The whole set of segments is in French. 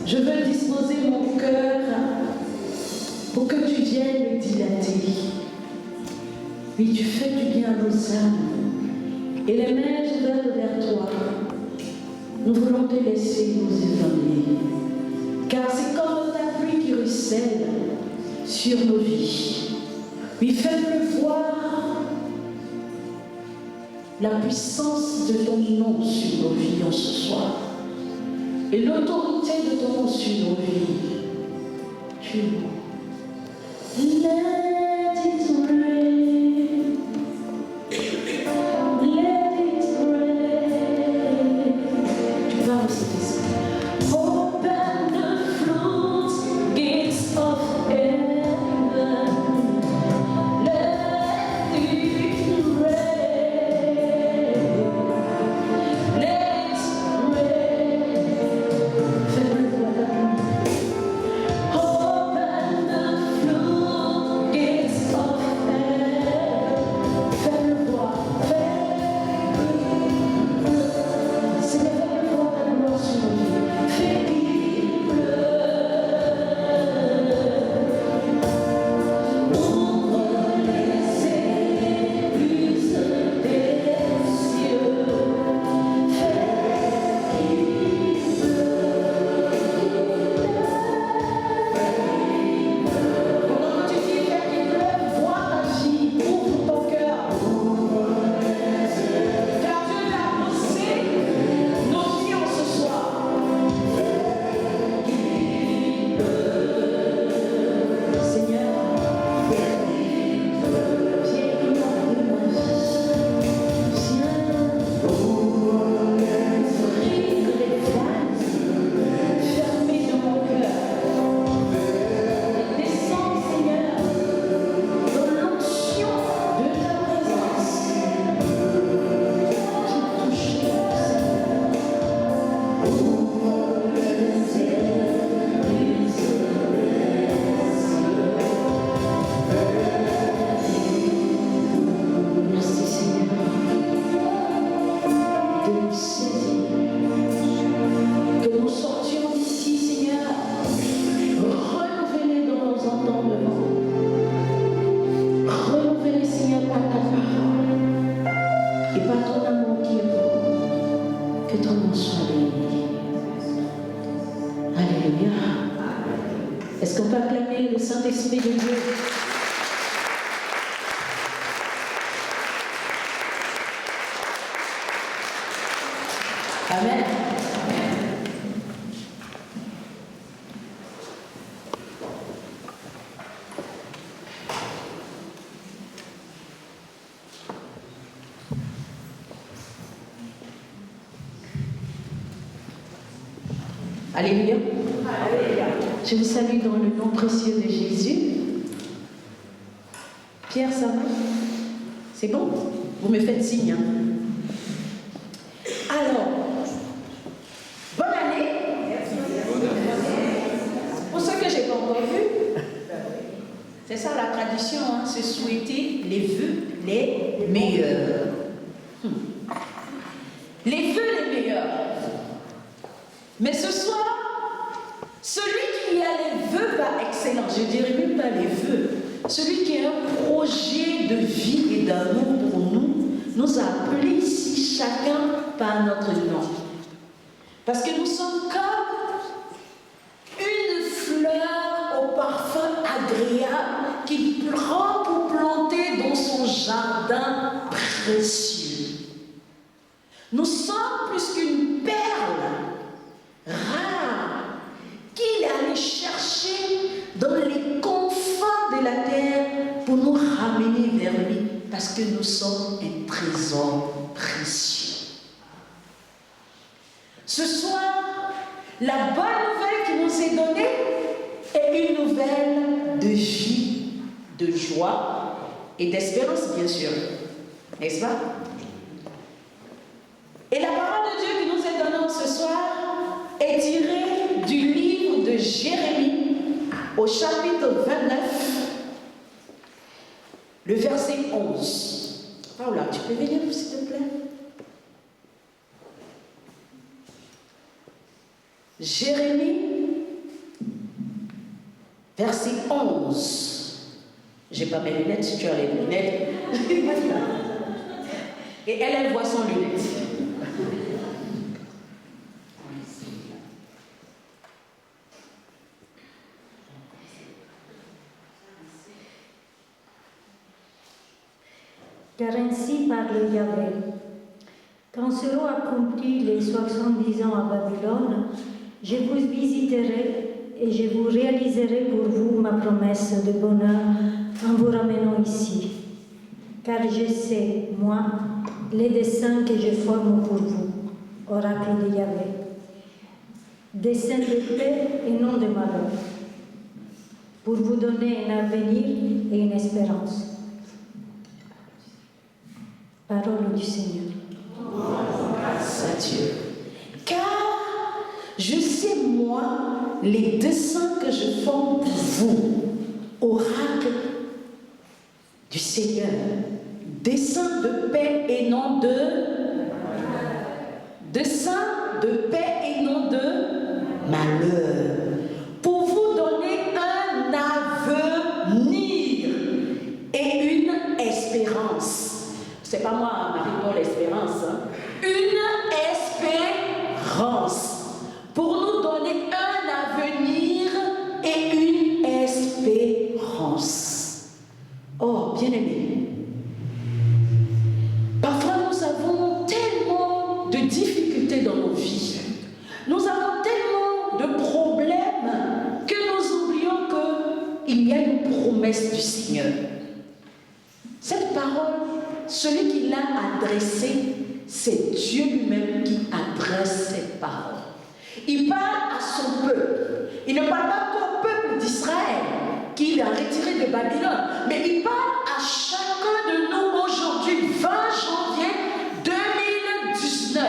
Je veux disposer mon cœur pour que tu viennes le dilater. Oui, tu fais du bien à nos âmes. Et les mains ouvertes vers toi, nous voulons te laisser nous évaluer. Car c'est comme ta pluie qui ruisselle sur nos vies. Oui, fais-le voir la puissance de ton nom sur nos vies en ce soir. Et l'autorité de ton nom sur nos vies. Tu let it rain. Let it rain. Tu parles cet esprit. Open the floodgates of heaven. Let it rain. Let it rain. Fais-le voir la pluie. Open the floodgates of heaven. Fais-le voir. Seigneur, fais-le voir ta gloire sur nos vies. Fais qu'il pleure. Ouvre les écluses des cieux. Fais qu'il pleure. Pendant que tu dis fais qu'il pleuve, vois agir, ouvre ton cœur. Car Dieu a poussé nos vies en ce soir. Seigneur, viens inonder ma vie. Viens ouvrir les voiles fermées de mon cœur. Descends, Seigneur, dans l'onction de ta présence. Qui touche, merci Seigneur de nous saisir. Que nous sortions d'ici, Seigneur, renouvelés dans nos entendements. Renouvelés, Seigneur, par ta parole et par ton amour qui est bon. Que ton nom soit béni. Alléluia. Est-ce qu'on peut acclamer le Saint-Esprit de Dieu? Amen. Alléluia. Je vous salue dans le nom précieux de Jésus. Pierre, ça va? C'est bon? Vous me faites signe. Hein? Alors, bonne année. Pour ceux que je n'ai pas encore vus, c'est ça la tradition, hein, se souhaiter les vœux les meilleurs. Les vœux les meilleurs. Mais ce soir, celui qui a les vœux pas excellents, je ne dirais même pas les vœux, celui qui a un projet de vie et d'amour pour nous a appelés ici chacun par notre nom. Parce que nous sommes comme une fleur au parfum agréable qu'il prend pour planter dans son jardin précieux. Nous sommes plus qu'une perle rare qu'il est allé chercher dans les confins de la terre pour nous ramener vers lui, parce que nous sommes un trésor précieux. Ce soir, la bonne nouvelle qui nous est donnée est une nouvelle de vie, de joie et d'espérance, bien sûr. N'est-ce pas? Et la parole de Dieu qui nous est donnée ce soir est tirée du livre de Jérémie au chapitre 29, le verset 11. Paola, tu peux venir s'il te plaît? Jérémie verset 11. J'ai pas mes lunettes, si tu as les lunettes. Et elle voit sans lunettes. Car ainsi parle Yahvé. Quand seront accomplis les 70 ans à Babylone, je vous visiterai et je vous réaliserai pour vous ma promesse de bonheur en vous ramenant ici. Car je sais, moi, les desseins que je forme pour vous, oracle de Yahvé. Desseins de paix et non de malheur, pour vous donner un avenir et une espérance. Parole du Seigneur. Grâce à Dieu. Car je sais, moi, les desseins que je forme pour vous, oracle du Seigneur. Desseins de paix et non de... Desseins de paix et non de malheur. Pour vous donner un avenir et une espérance. C'est pas moi, Marie-Paul, l'espérance. Hein. Une espérance. Pour nous donner un avenir et une espérance. Oh, bien-aimés. Parfois, nous avons tellement de difficultés dans nos vies. Nous avons tellement de problèmes que nous oublions qu'il y a une promesse du Seigneur. Cette parole, celui qui l'a adressée, c'est Dieu lui-même qui adresse cette parole. Il parle à son peuple. Il ne parle pas qu'au peuple d'Israël qu'il a retiré de Babylone, mais il parle à chacun de nous aujourd'hui, 20 janvier 2019,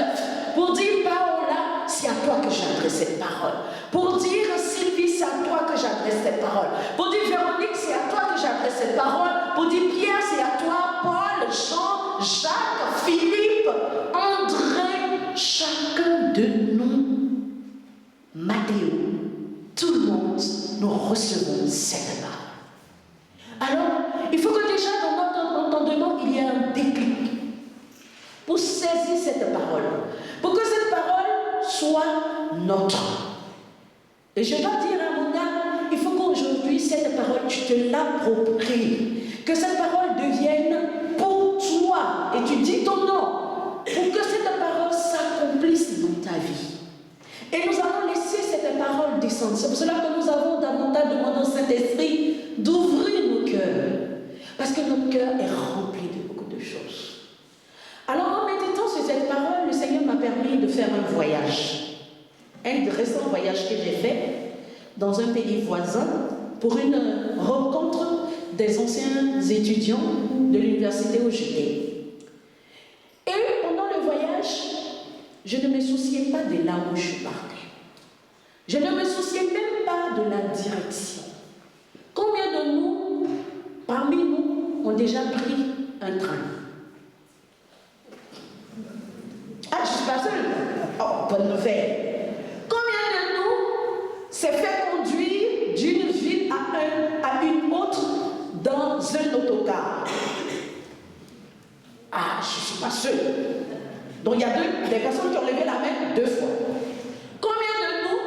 pour dire Paola, c'est à toi que j'adresse cette parole. Pour dire Sylvie, c'est à toi que j'adresse cette parole. Pour dire Véronique, c'est à toi que j'adresse cette parole. Pour dire Pierre, c'est à toi, Paul, Jean, Jacques, Philippe, André, chacun de nous, Matthéo, tout le monde, nous recevons cette parole. Alors, il faut que déjà dans notre entendement, il y ait un déclic pour saisir cette parole, pour que cette parole soit notre. Et je dois dire à mon âme, il faut qu'aujourd'hui, cette parole, tu te l'appropries, que cette parole devienne pour toi, et tu dis ton nom, pour que cette parole s'accomplisse dans ta vie. Et nous avons laissé cette parole descendre. C'est pour cela que nous avons davantage demandé au Saint-Esprit d'ouvrir nos cœurs. Parce que notre cœur est rempli de beaucoup de choses. Alors en méditant sur cette parole, le Seigneur m'a permis de faire un voyage. Un récent voyage que j'ai fait dans un pays voisin pour une rencontre des anciens étudiants de l'université où j'étais. Et pendant le voyage, je ne me souciais pas de là où je suis partie. Je ne me souciais même pas de la direction. Combien de nous, parmi nous, ont déjà pris un train? Ah, je ne suis pas seule. Oh, bonne nouvelle. Combien de nous s'est fait conduire d'une ville à une autre dans un autocar? Ah, je ne suis pas seule. Donc il y a des personnes qui ont levé la main 2 fois. Combien de nous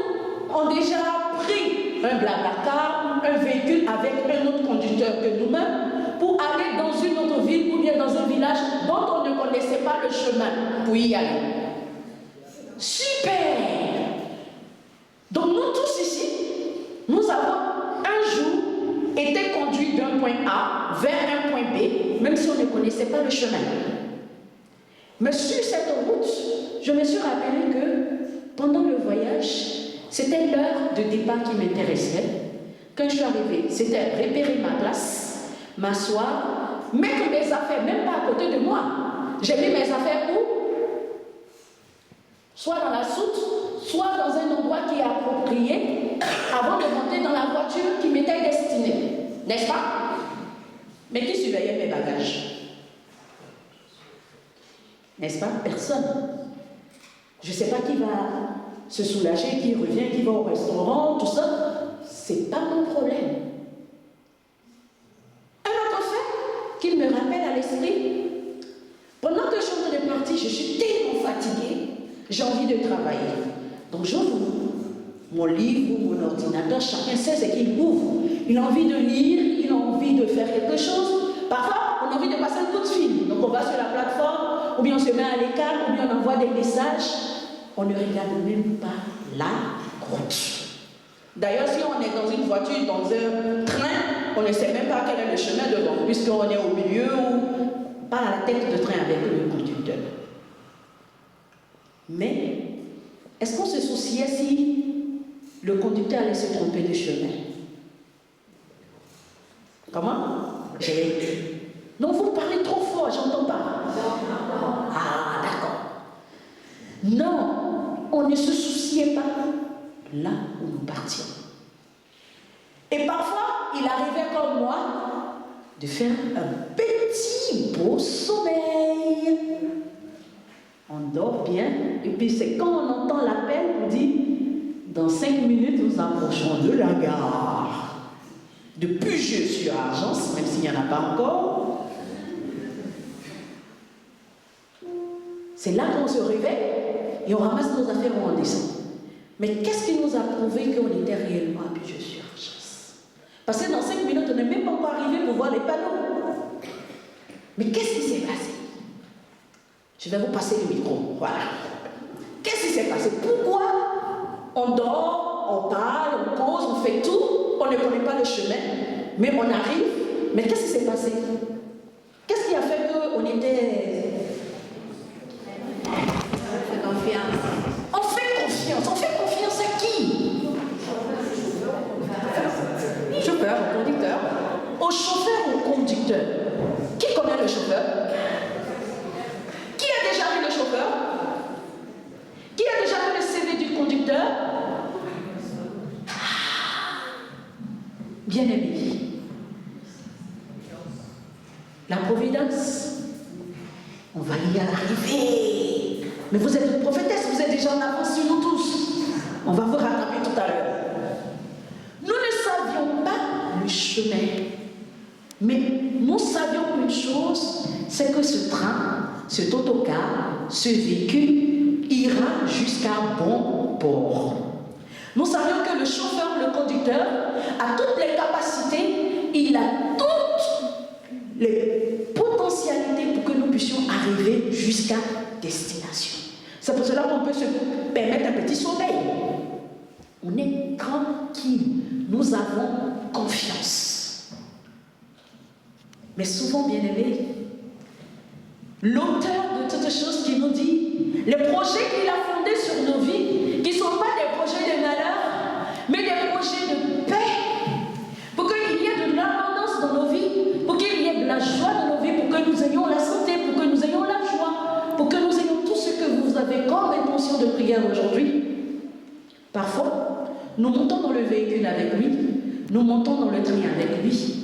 ont déjà pris un blablacar ou un véhicule avec un autre conducteur que nous-mêmes pour aller dans une autre ville ou bien dans un village dont on ne connaissait pas le chemin pour y aller? Super! Donc nous tous ici, nous avons un jour été conduits d'un point A vers un point B, même si on ne connaissait pas le chemin. Mais sur cette route, je me suis rappelé que pendant le voyage, c'était l'heure de départ qui m'intéressait. Quand je suis arrivée, c'était repérer ma place, m'asseoir, mettre mes affaires, même pas à côté de moi. J'ai mis mes affaires où? Soit dans la soute, soit dans un endroit qui est approprié, avant de monter dans la voiture qui m'était destinée. N'est-ce pas? Mais qui surveillait mes bagages? N'est-ce pas? Personne. Je ne sais pas qui va se soulager, qui revient, qui va au restaurant, tout ça. c'est pas mon problème. Un autre fait qu'il me rappelle à l'esprit, pendant que je suis en train de partir, je suis tellement fatiguée, j'ai envie de travailler. Donc j'ouvre mon livre ou mon ordinateur, chacun sait ce qu'il ouvre. Il a envie de lire, il a envie de faire quelque chose. Parfois, on a envie de passer un coup de fil. Donc on va sur la plateforme, ou bien on se met à l'écart, ou bien on envoie des messages. On ne regarde même pas la route. D'ailleurs, si on est dans une voiture, dans un train, on ne sait même pas quel est le chemin devant, puisqu'on est au milieu ou pas à la tête de train avec le conducteur. Mais, est-ce qu'on se souciait si le conducteur allait se tromper de chemin? Comment? Non, vous parlez trop fort, j'entends pas. Ah, d'accord. Non, on ne se souciait pas là où nous partions. Et parfois, il arrivait comme moi de faire un petit beau sommeil. On dort bien, et puis c'est quand on entend l'appel, on dit, dans 5 minutes, nous approchons de la gare. De Puget sur Argence, même s'il n'y en a pas encore. C'est là qu'on se réveille et on ramasse nos affaires et on descend. Mais qu'est-ce qui nous a prouvé qu'on était réellement à Puget sur Argence? Parce que dans 5 minutes, on n'est même pas encore arrivé pour voir les panneaux. Mais qu'est-ce qui s'est passé? Je vais vous passer le micro. Voilà. Qu'est-ce qui s'est passé? Pourquoi on dort, on parle, on cause, on fait tout, on ne connaît pas le chemin, mais on arrive. Mais qu'est-ce qui s'est passé? Qu'est-ce qui a fait qu'on était... On fait confiance. On fait confiance. On fait confiance à qui? Chauffeur, au conducteur. Au chauffeur ou au conducteur? Qui connaît le chauffeur? Qui a déjà vu le chauffeur? Qui a déjà vu le CV du conducteur? Bien-aimé, la providence, on va y arriver. Mais vous êtes une prophétesse, vous êtes déjà en avance sur nous tous. On va vous rattraper tout à l'heure. Nous ne savions pas le chemin, mais nous savions une chose, c'est que ce train, cet autocar, ce véhicule ira jusqu'à bon port. Nous savions que le chauffeur, le conducteur, a toutes les capacités, il a toutes les potentialités pour que nous puissions arriver jusqu'à destination. C'est pour cela qu'on peut se permettre un petit sommeil. On est tranquille, nous avons confiance. Mais souvent, bien aimé, l'auteur de toutes choses qui nous dit, les projets qu'il a fondés sur nos vies, qui ne sont pas des projets de malheur, mais des projets de paix, pour qu'il y ait de l'abondance dans nos vies, pour qu'il y ait de la joie dans nos vies, pour que nous ayons la santé, pour que nous ayons la joie, pour que nous ayons tout ce que vous avez comme intention de prière aujourd'hui. Parfois, nous montons dans le véhicule avec lui, nous montons dans le train avec lui,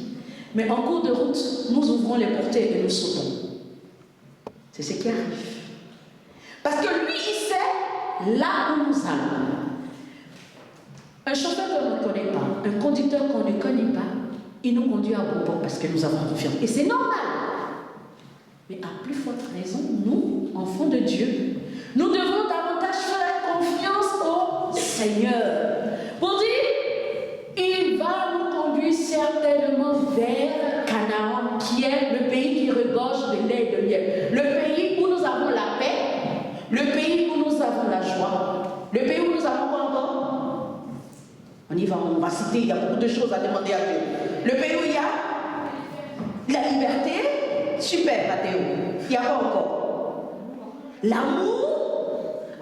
mais en cours de route, nous ouvrons les portières et nous sautons. C'est ce qui arrive. Parce que lui, il sait là où nous allons. Un chauffeur qu'on ne connaît pas, un conducteur qu'on ne connaît pas, il nous conduit à bon port parce que nous avons confiance. Et c'est normal. Mais à plus forte raison, nous, enfants de Dieu, nous devons davantage faire confiance au Seigneur. Pour dire, il va nous conduire certainement vers Canaan, qui est le pays qui regorge de lait et de miel. Le pays où nous avons la paix, le pays où nous avons la joie, le pays où nous avons quoi encore? On y va, on va citer, il y a beaucoup de choses à demander à Dieu. Le pays où il y a la liberté, super Mathéo, il y a quoi encore? L'amour,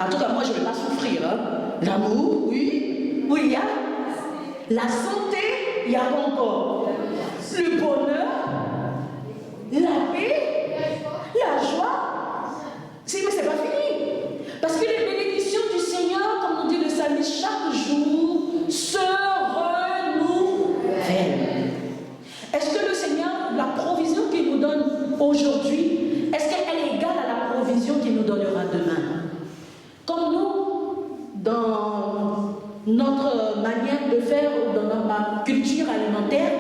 en tout cas moi je ne vais pas souffrir, hein. L'amour, oui, où il y a la santé, il y a quoi encore? Le bonheur, la paix, la joie. Si, mais c'est pas fini. Parce que les bénédictions du Seigneur, comme nous dit le psalmiste, chaque jour se renouvellent. Est-ce que le Seigneur, la provision qu'il nous donne aujourd'hui, est-ce qu'elle est égale à la provision qu'il nous donnera demain? Comme nous, dans notre manière de faire, dans ma culture alimentaire,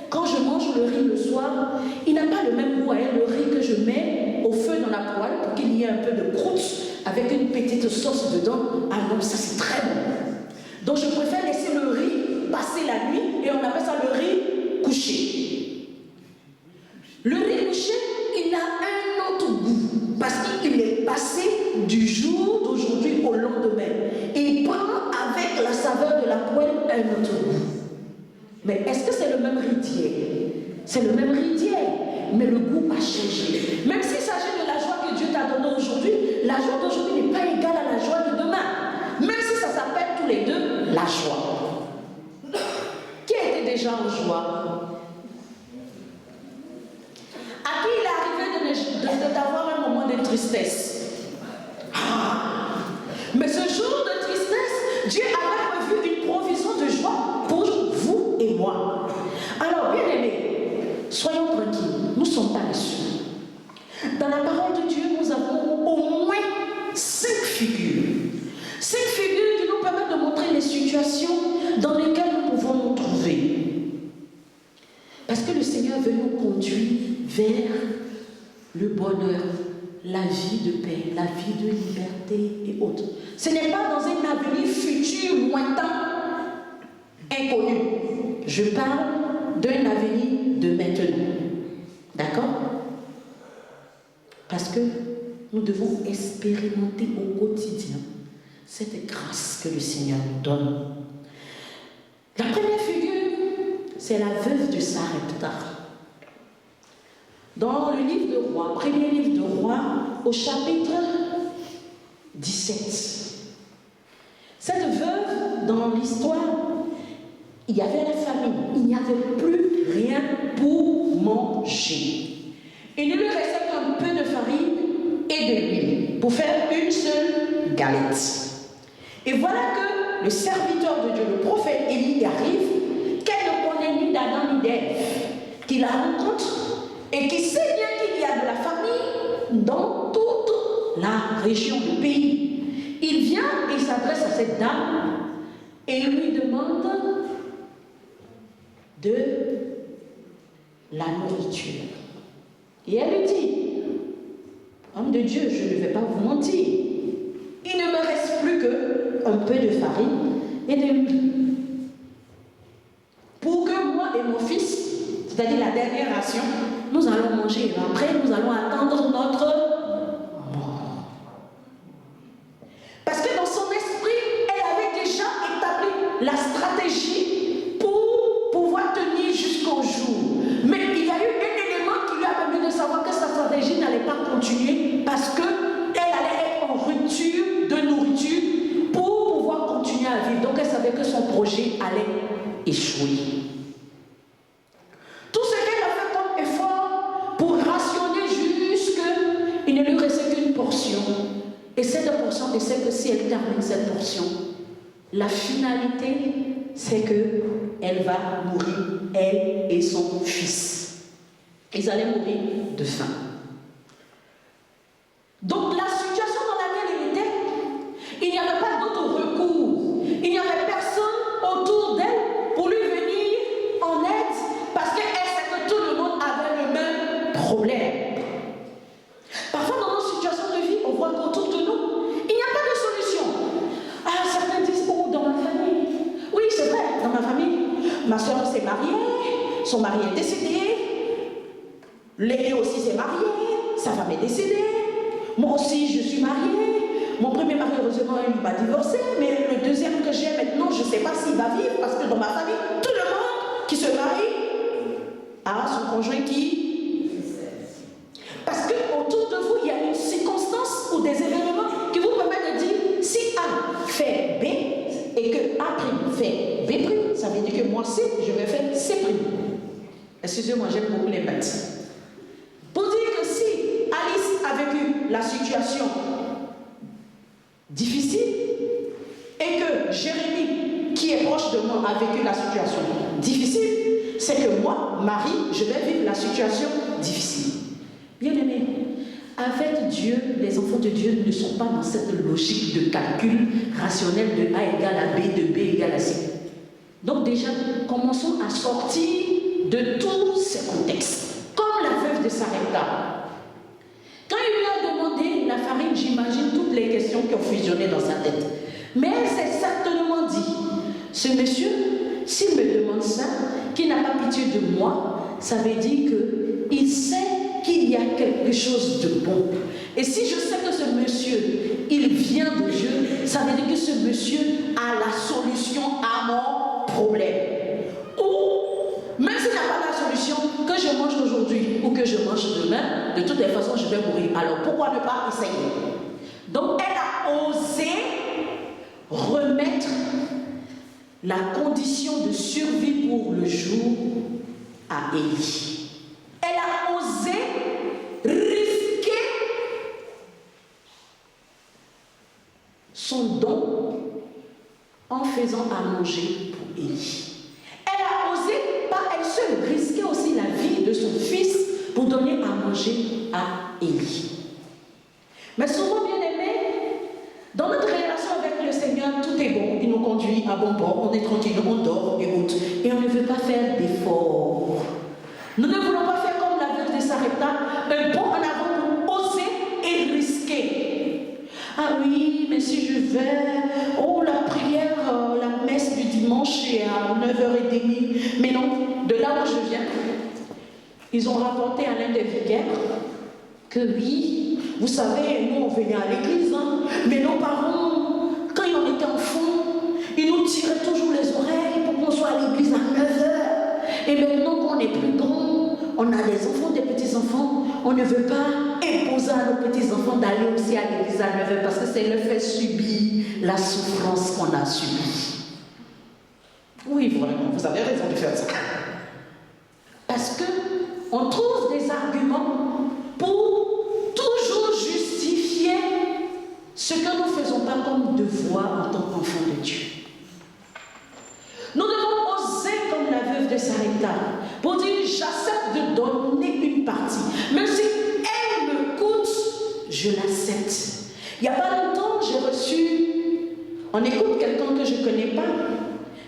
quand je mange le riz le soir, il n'a pas le même goût, le riz que je mets au feu dans la poêle pour qu'il y ait un peu de croûte avec une petite sauce dedans. Ah non, ça c'est très bon. Donc je préfère laisser le riz passer la nuit et on appelle ça le riz couché. Le riz couché, il a un autre goût parce qu'il est passé du jour d'aujourd'hui au lendemain. Et il prend avec la saveur de la poêle un autre goût. Mais est-ce que c'est le même riz d'hier? C'est le même riz d'hier, mais le goût a changé. Même s'il s'agit de la joie que Dieu t'a donnée aujourd'hui, la joie d'aujourd'hui n'est pas égale à la joie de demain. Même si ça s'appelle tous les deux la joie. Qui était déjà en joie? À qui il est arrivé d'avoir un moment de tristesse? Mais ce jour de tristesse, Dieu avait prévu une provision de joie pour vous et moi. Alors, bien aimés, soyons tranquilles, nous ne sommes pas déçus. Dans la parole de Dieu, nous avons au moins 5 figures. 5 figures qui nous permettent de montrer les situations dans lesquelles nous pouvons nous trouver. Parce que le Seigneur veut nous conduire vers le bonheur, la vie de paix, la vie de liberté et autres. Ce n'est pas dans un avenir futur, lointain, inconnu. Je parle d'un avenir de maintenant. D'accord? Parce que nous devons expérimenter au quotidien cette grâce que le Seigneur nous donne. La première figure, c'est la veuve de Sarepta. Dans le livre de Rois, premier livre de Rois, au chapitre 17. Cette veuve, dans l'histoire, il y avait la famine, il n'y avait plus rien pour manger. Il ne lui restait qu'un peu de farine et de l'huile pour faire une seule galette. Et voilà que le serviteur de Dieu, le prophète Élie, arrive, qu'elle ne connaît ni d'Adam ni d'Ève, qui la rencontre et qui sait bien qu'il y a de la famine dans toute la région du pays. Il vient et s'adresse à cette dame et lui demande de la nourriture. Et elle lui dit, homme de Dieu, je ne vais pas vous mentir, il ne me reste plus qu'un peu de farine et de l'huile. Pour que moi et mon fils, c'est-à-dire la dernière ration, nous allons manger et après nous allons attendre notre mort. Parce que dans son esprit, elle avait déjà établi la stratégie pour pouvoir tenir jusqu'au jour. Mais il y a eu un élément qui lui a permis de savoir que sa stratégie n'allait pas continuer parce qu'elle allait être en rupture de nourriture pour pouvoir continuer à vivre. Donc elle savait que son projet allait échouer. Tout ce qu'elle a fait comme effort pour rationner jusqu'il ne lui restait qu'une portion. Et cette portion, elle sait que si elle termine cette portion, la finalité, c'est qu'elle va mourir, elle et son fils. Ils allaient mourir de faim. Donc la situation dans laquelle il était, il n'y avait pas d'autre recours. Il n'y avait personne autour d'elle pour lui venir en aide parce qu'elle sait que tout le monde avait le même problème. Parfois dans nos situations de vie, on voit qu'autour de nous, il n'y a pas de solution. Ah, certains disent, oh, dans ma famille. Oui, c'est vrai, dans ma famille, ma soeur s'est mariée, son mari est décédé, l'aîné aussi s'est marié, sa femme est décédée, moi aussi je suis mariée, mon premier mari heureusement il m'a divorcé, mais le deuxième que j'ai maintenant, je ne sais pas s'il va vivre parce que dans ma famille, tout le monde qui se marie a son conjoint qui... Parce qu'autour de vous, il y a une circonstance ou des événements qui vous permettent de dire si A fait B et que A' fait B', ça veut dire que moi C, je vais faire C'. Excusez-moi, j'aime beaucoup les maths. Pour dire que si Alice a vécu la situation difficile et que Jérémie, qui est proche de moi, a vécu la situation difficile, c'est que moi, Marie, je vais vivre la situation difficile. Bien aimé, avec Dieu, les enfants de Dieu ne sont pas dans cette logique de calcul rationnel de A égale à B, de B égale à C. déjà, commençons à sortir de tous ces contextes. Comme la veuve de Sarepta. Quand il lui a demandé la farine, j'imagine toutes les questions qui ont fusionné dans sa tête. Mais elle s'est certainement dit, ce monsieur, s'il me demande ça, qu'il n'a pas pitié de moi, ça veut dire qu'il sait qu'il y a quelque chose de bon. Et si je sais que ce monsieur, il vient de Dieu, ça veut dire que ce monsieur a la solution à mon problème. Ou, même s'il n'a pas la solution, que je mange aujourd'hui ou que je mange demain, de toutes les façons, je vais mourir. Alors, pourquoi ne pas essayer? Donc, elle a osé remettre la condition de survie pour le jour à Élie. Elle a osé risquer son don en faisant à manger pour Élie. Elle a osé, par elle seule, risquer aussi la vie de son fils pour donner à manger à Élie. Mais souvent, bien aimé, dans notre relation avec le Seigneur, tout est bon, il nous conduit à bon port, on est tranquille, on dort et autres. Et on ne veut pas faire d'efforts. Nous ne voulons pas faire comme la veuve de Sarepta, un bond en avant pour oser et risquer. Ah oui, mais si je vais, oh la prière, la messe du dimanche est à 9h30. Mais non, de là où je viens, ils ont rapporté à l'un des vicaires que oui, vous savez, nous on venait à l'église, hein, mais nos parents, quand on était enfants, ils nous tiraient toujours les oreilles pour qu'on soit à l'église à 9h. Et maintenant qu'on est plus grand, on a des enfants, des petits-enfants, on ne veut pas imposer à nos petits-enfants d'aller aussi à l'église à 9h parce que c'est le fait subir la souffrance qu'on a subie. Oui, vraiment, vous avez raison de faire ça. Parce que on trouve des arguments pour toujours justifier ce que nous ne faisons pas comme devoir en tant qu'enfants de Dieu. Nous devons oser comme la veuve de Sarepta pour dire j'accepte de donner une partie. Même si elle me coûte, je l'accepte. Il n'y a pas longtemps, j'ai reçu, on écoute quelqu'un que je ne connais pas,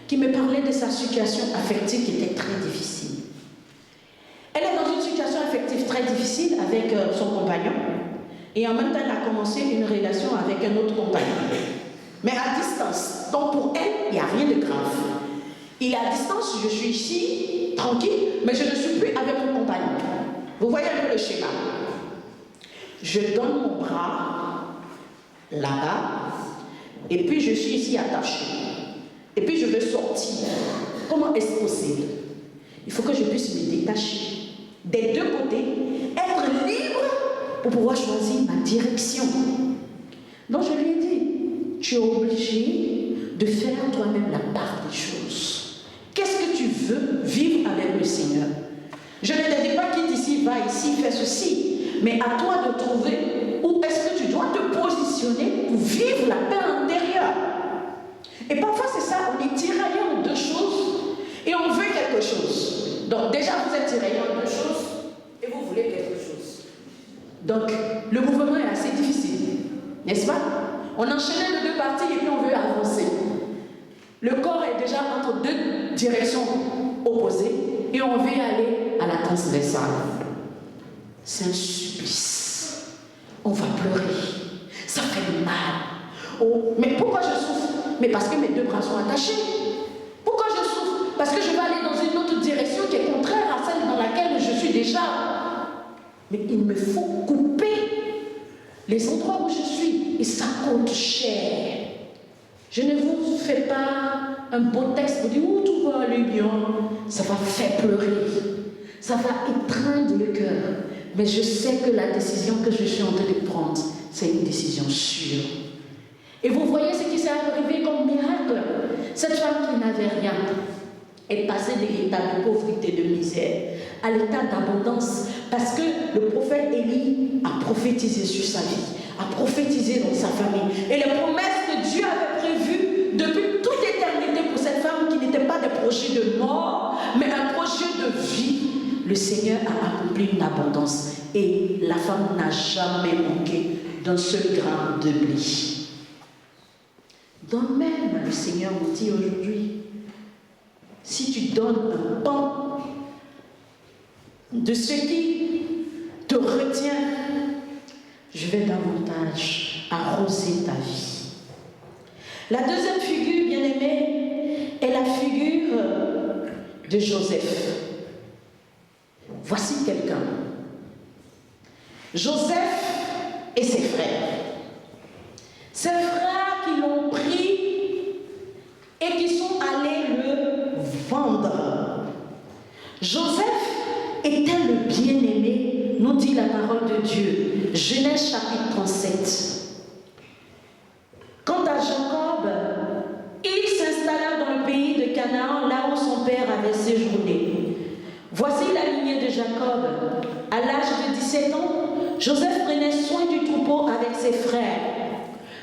qui me parlait de sa situation affective qui était très difficile. Elle est dans une situation affective très difficile avec son compagnon et en même temps elle a commencé une relation avec un autre compagnon. Mais à distance. Donc pour elle, il n'y a rien de grave. Il est à distance, je suis ici, tranquille, mais je ne suis plus avec mon compagnon. Vous voyez un peu le schéma. Je donne mon bras là-bas et puis je suis ici attachée. Et puis je veux sortir. Comment est-ce possible? Il faut que je puisse me détacher des deux côtés, être libre pour pouvoir choisir ma direction. Donc je lui ai dit, tu es obligé de faire toi-même la part des choses. Qu'est-ce que tu veux vivre avec le Seigneur? Je ne te dis pas quitte ici, va ici, fais ceci, mais à toi de trouver où est-ce que tu dois te positionner pour vivre la paix intérieure. Et parfois c'est ça, on est tiraillé en deux choses et on veut quelque chose. Donc déjà vous êtes tiraillé en deux choses et vous voulez quelque chose. Donc le mouvement est assez difficile, n'est-ce pas? On enchaîne les deux parties et puis on veut avancer. Le corps est déjà entre deux directions opposées et on veut aller à la transversale. C'est un supplice. On va pleurer. Ça fait mal. Oh, mais pourquoi je souffre? Mais parce que mes deux bras sont attachés. Pourquoi je souffre? Parce que je vais aller dans une autre direction qui est contraire à celle dans laquelle je suis déjà. Mais il me faut couper les endroits où je suis. Et ça coûte cher. Je ne vous fais pas un beau texte pour dire « Oh, tout va aller bien ». Ça va faire pleurer. Ça va étreindre le cœur. Mais je sais que la décision que je suis en train de prendre, c'est une décision sûre. Et vous voyez ce qui s'est arrivé comme miracle. Cette femme qui n'avait rien est passée de l'état de pauvreté, de misère, à l'état d'abondance. Parce que le prophète Élie a prophétisé sur sa vie, a prophétisé dans sa famille. Et les promesses que Dieu avait prévues depuis toute éternité pour cette femme qui n'était pas des projets de mort, mais un projet de vie, le Seigneur a accompli une abondance. Et la femme n'a jamais manqué d'un seul grain de blé. Donc même, le Seigneur nous dit aujourd'hui, si tu donnes un pan de ce qui te retient, je vais davantage arroser ta vie. La deuxième figure, bien-aimée, est la figure de Joseph. Voici quelqu'un. Joseph et ses frères. Ses frères qui l'ont pris et qui sont allés le vendre. Joseph était le bien-aimé, nous dit la parole de Dieu. Genèse chapitre 37. Quant à Jacob, il s'installa dans le pays de Canaan, là où son père avait séjourné. Voici la lignée de Jacob. À l'âge de 17 ans, Joseph prenait soin du troupeau avec ses frères.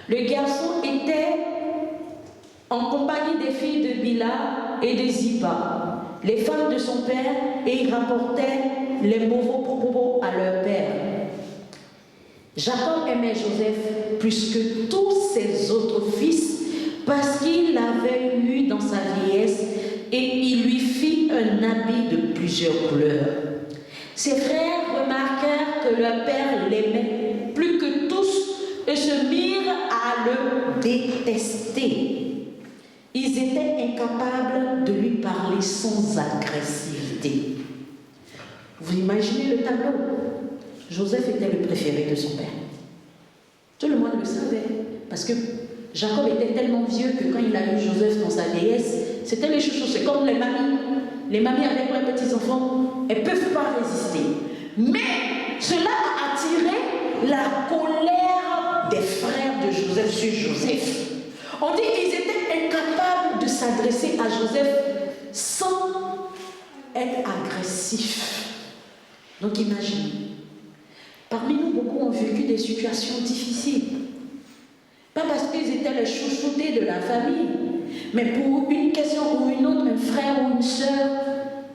Le garçon était en compagnie des filles de Bila et de Ziba, les femmes de son père, et il rapportait les mauvais propos à leur père. Jacob aimait Joseph plus que tous ses autres fils parce qu'il l'avait eu dans sa vieillesse et il lui fit un habit de plusieurs couleurs. Ses frères remarquèrent que leur père l'aimait plus que tous et se mirent à le détester. Ils étaient incapables de lui parler sans agressivité. Vous imaginez le tableau? Joseph était le préféré de son père. Tout le monde le savait, parce que Jacob était tellement vieux que quand il a eu Joseph dans sa vieillesse, c'était les chouchous. C'est comme les mamies. Les mamies avec leurs petits-enfants, elles ne peuvent pas résister. Mais cela a attiré la colère des frères de Joseph sur Joseph. On dit qu'ils étaient incapables de s'adresser à Joseph sans être agressifs. Donc imagine. Parmi nous, beaucoup ont vécu des situations difficiles. Pas parce qu'ils étaient les chouchoutés de la famille, mais pour une question ou une autre, un frère ou une sœur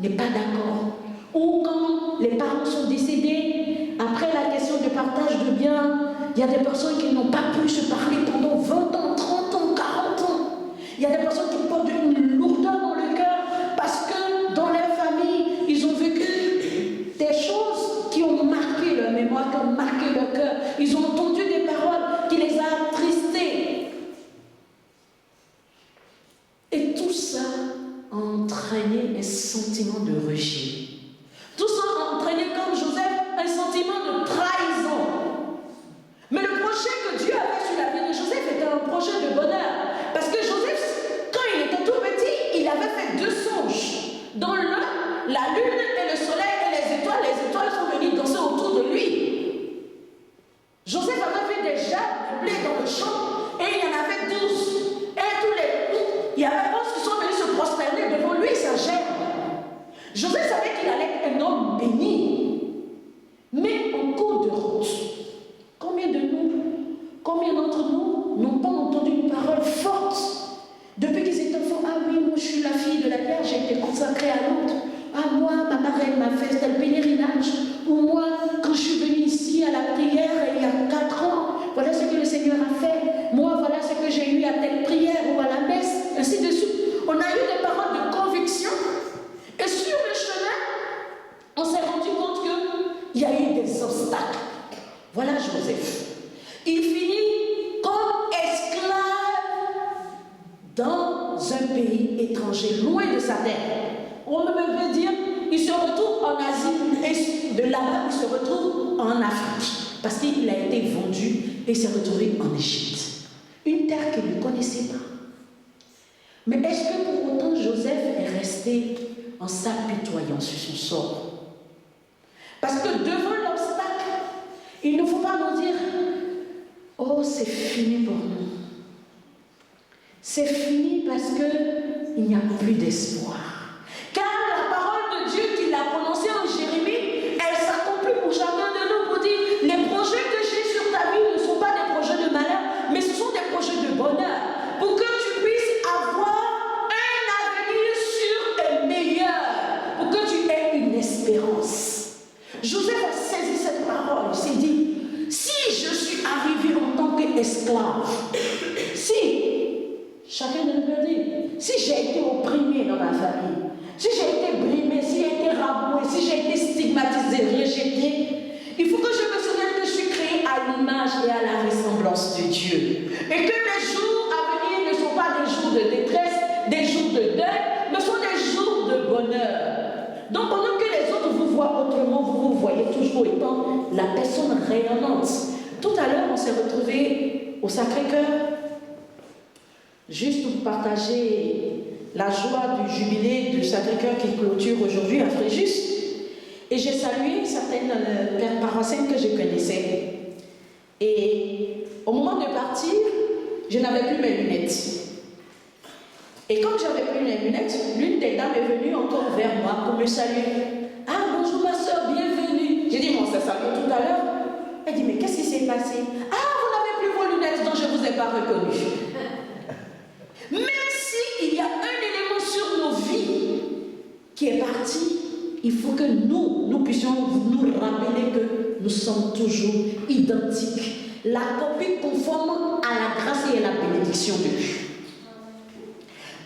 n'est pas d'accord. Ou quand les parents sont décédés, après la question de partage de biens, il y a des personnes qui n'ont pas pu se parler pendant 20 ans, 30 ans, 40 ans. Il y a des personnes qui portent une lourdeur dans le cœur parce que dans leur famille, ils ont vécu des choses qui ont marqué leur mémoire, qui ont marqué leur cœur. Ils ont entendu des paroles qui les ont attristés. Et tout ça a entraîné un sentiment de rejet. Tout ça a entraîné, comme Joseph, un sentiment de trahison. Mais le projet que Dieu avait sur la vie de Joseph était un projet de bonheur. Parce que Joseph, quand il était tout petit, il avait fait 2 songes. Dans l'un, la lune et le soleil et les étoiles sont venues danser autour de lui. Joseph avait vu des gerbes de blé dans le champ et il y en avait 12. Et il y avait 11 qui sont venus se prosterner devant lui et sa gerbe. Joseph savait qu'il allait être un homme béni. Mais en cours de route, combien d'entre nous n'ont pas entendu une parole forte depuis qu'ils étaient enfants? Ah oui, moi je suis la fille de la terre, j'ai été consacrée à l'autre. Ah moi, ma marraine m'a fait tel pèlerinage. Ou moi, quand je suis venue ici à la prière il y a 4 ans, voilà ce que le Seigneur a fait. Moi, voilà ce que j'ai eu à telle prière ou à la messe, ainsi de suite. On a eu des paroles de conviction. Et sur le chemin, on s'est rendu compte qu'il y a eu des obstacles. Voilà Joseph. Il finit comme esclave dans un pays étranger, loin de sa terre. On veut dire, il se retrouve en Asie et de là-bas, il se retrouve en Afrique. Parce qu'il a été vendu et s'est retrouvé en Égypte. Une terre qu'il ne connaissait pas. Mais est-ce que pour autant Joseph est resté en s'apitoyant sur son sort? Parce que devant l'obstacle, il ne faut pas nous dire « Oh, c'est fini pour nous. C'est fini parce qu'il n'y a plus d'espoir. » Car la parole de Dieu qu'il a prononcée en Jérémie, elle s'accomplit pour chacun de nous pour dire « Les projets que j'ai sur ta vie ne sont pas des projets de malheur, mais ce sont des projets de bonheur. Pour que tu puisses avoir un avenir sûr et meilleur. Pour que tu aies une espérance. » Joseph a saisi cette parole. Il s'est dit, si je suis arrivé en tant qu'esclave, si, chacun de nous peut dire, si j'ai été opprimé dans ma famille, toujours étant la personne rayonnante. Tout à l'heure, on s'est retrouvés au Sacré-Cœur, juste pour partager la joie du jubilé du Sacré-Cœur qui clôture aujourd'hui à Fréjus. Et j'ai salué certaines paroissiennes que je connaissais. Et au moment de partir, je n'avais plus mes lunettes. Et comme j'avais plus mes lunettes, l'une des dames est venue encore vers moi pour me saluer. Ah, bonjour ma soeur, bienvenue. J'ai dit, on s'est salué tout à l'heure. Elle dit, mais qu'est-ce qui s'est passé? Ah, vous n'avez plus vos lunettes, donc je ne vous ai pas reconnu. Même s'il y a un élément sur nos vies qui est parti, il faut que nous puissions nous rappeler que nous sommes toujours identiques. La copie conforme à la grâce et à la bénédiction de Dieu.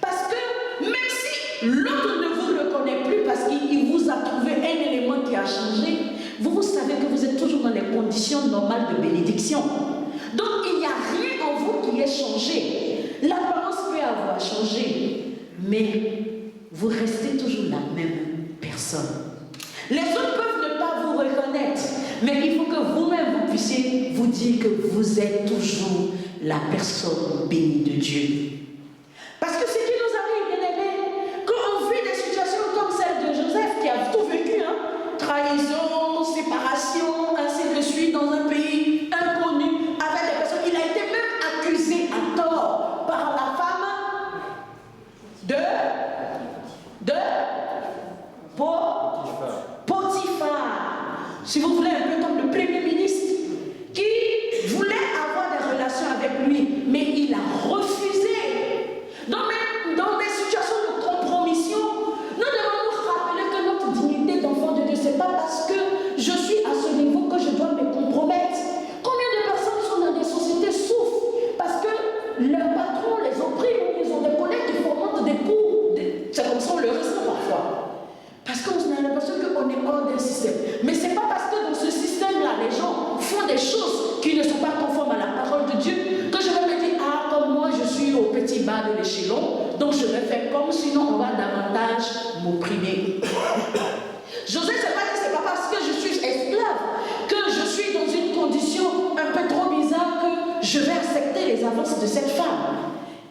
Parce que même si l'autre ne vous reconnaît plus parce qu'il vous a trouvé un élément qui a changé, vous savez que vous êtes toujours dans les conditions normales de bénédiction. Donc il n'y a rien en vous qui ait changé. L'apparence peut avoir changé, mais vous restez toujours la même personne. Les autres peuvent ne pas vous reconnaître, mais il faut que vous-même vous puissiez vous dire que vous êtes toujours la personne bénie de Dieu. Parce que ce qui nous arrive, bien aimés, quand on vit des situations comme celle de Joseph, qui a tout vécu, trahison, séparation, ainsi de suite, dans un pays inconnu, avec des personnes, il a été même accusé à tort par la femme de Potiphar, si vous voulez, un peu comme le premier ministre, qui voulait avoir des relations avec lui, mais il a refusé. Dans des situations de compromission, nous devons nous rappeler que notre dignité d'enfant de Dieu, ce n'est pas parce que je suis à ce niveau que je dois me compromettre. Combien de personnes sont dans des sociétés souffrent parce que leurs patrons les oppriment, ils ont des collègues qui fomentent des coups, c'est comme ça on le ressent parfois. Parce qu'on a l'impression qu'on est hors d'un système. Mais ce n'est pas parce que dans ce système-là, les gens font des choses qui ne sont pas conformes à la parole de Dieu que je vais me dire, ah, comme moi je suis au petit bas de l'échelon, donc je vais faire comme, sinon on va davantage m'opprimer. Joseph s'est pas dit, c'est pas parce que je suis esclave, que je suis dans une condition un peu trop bizarre que je vais accepter les avances de cette femme.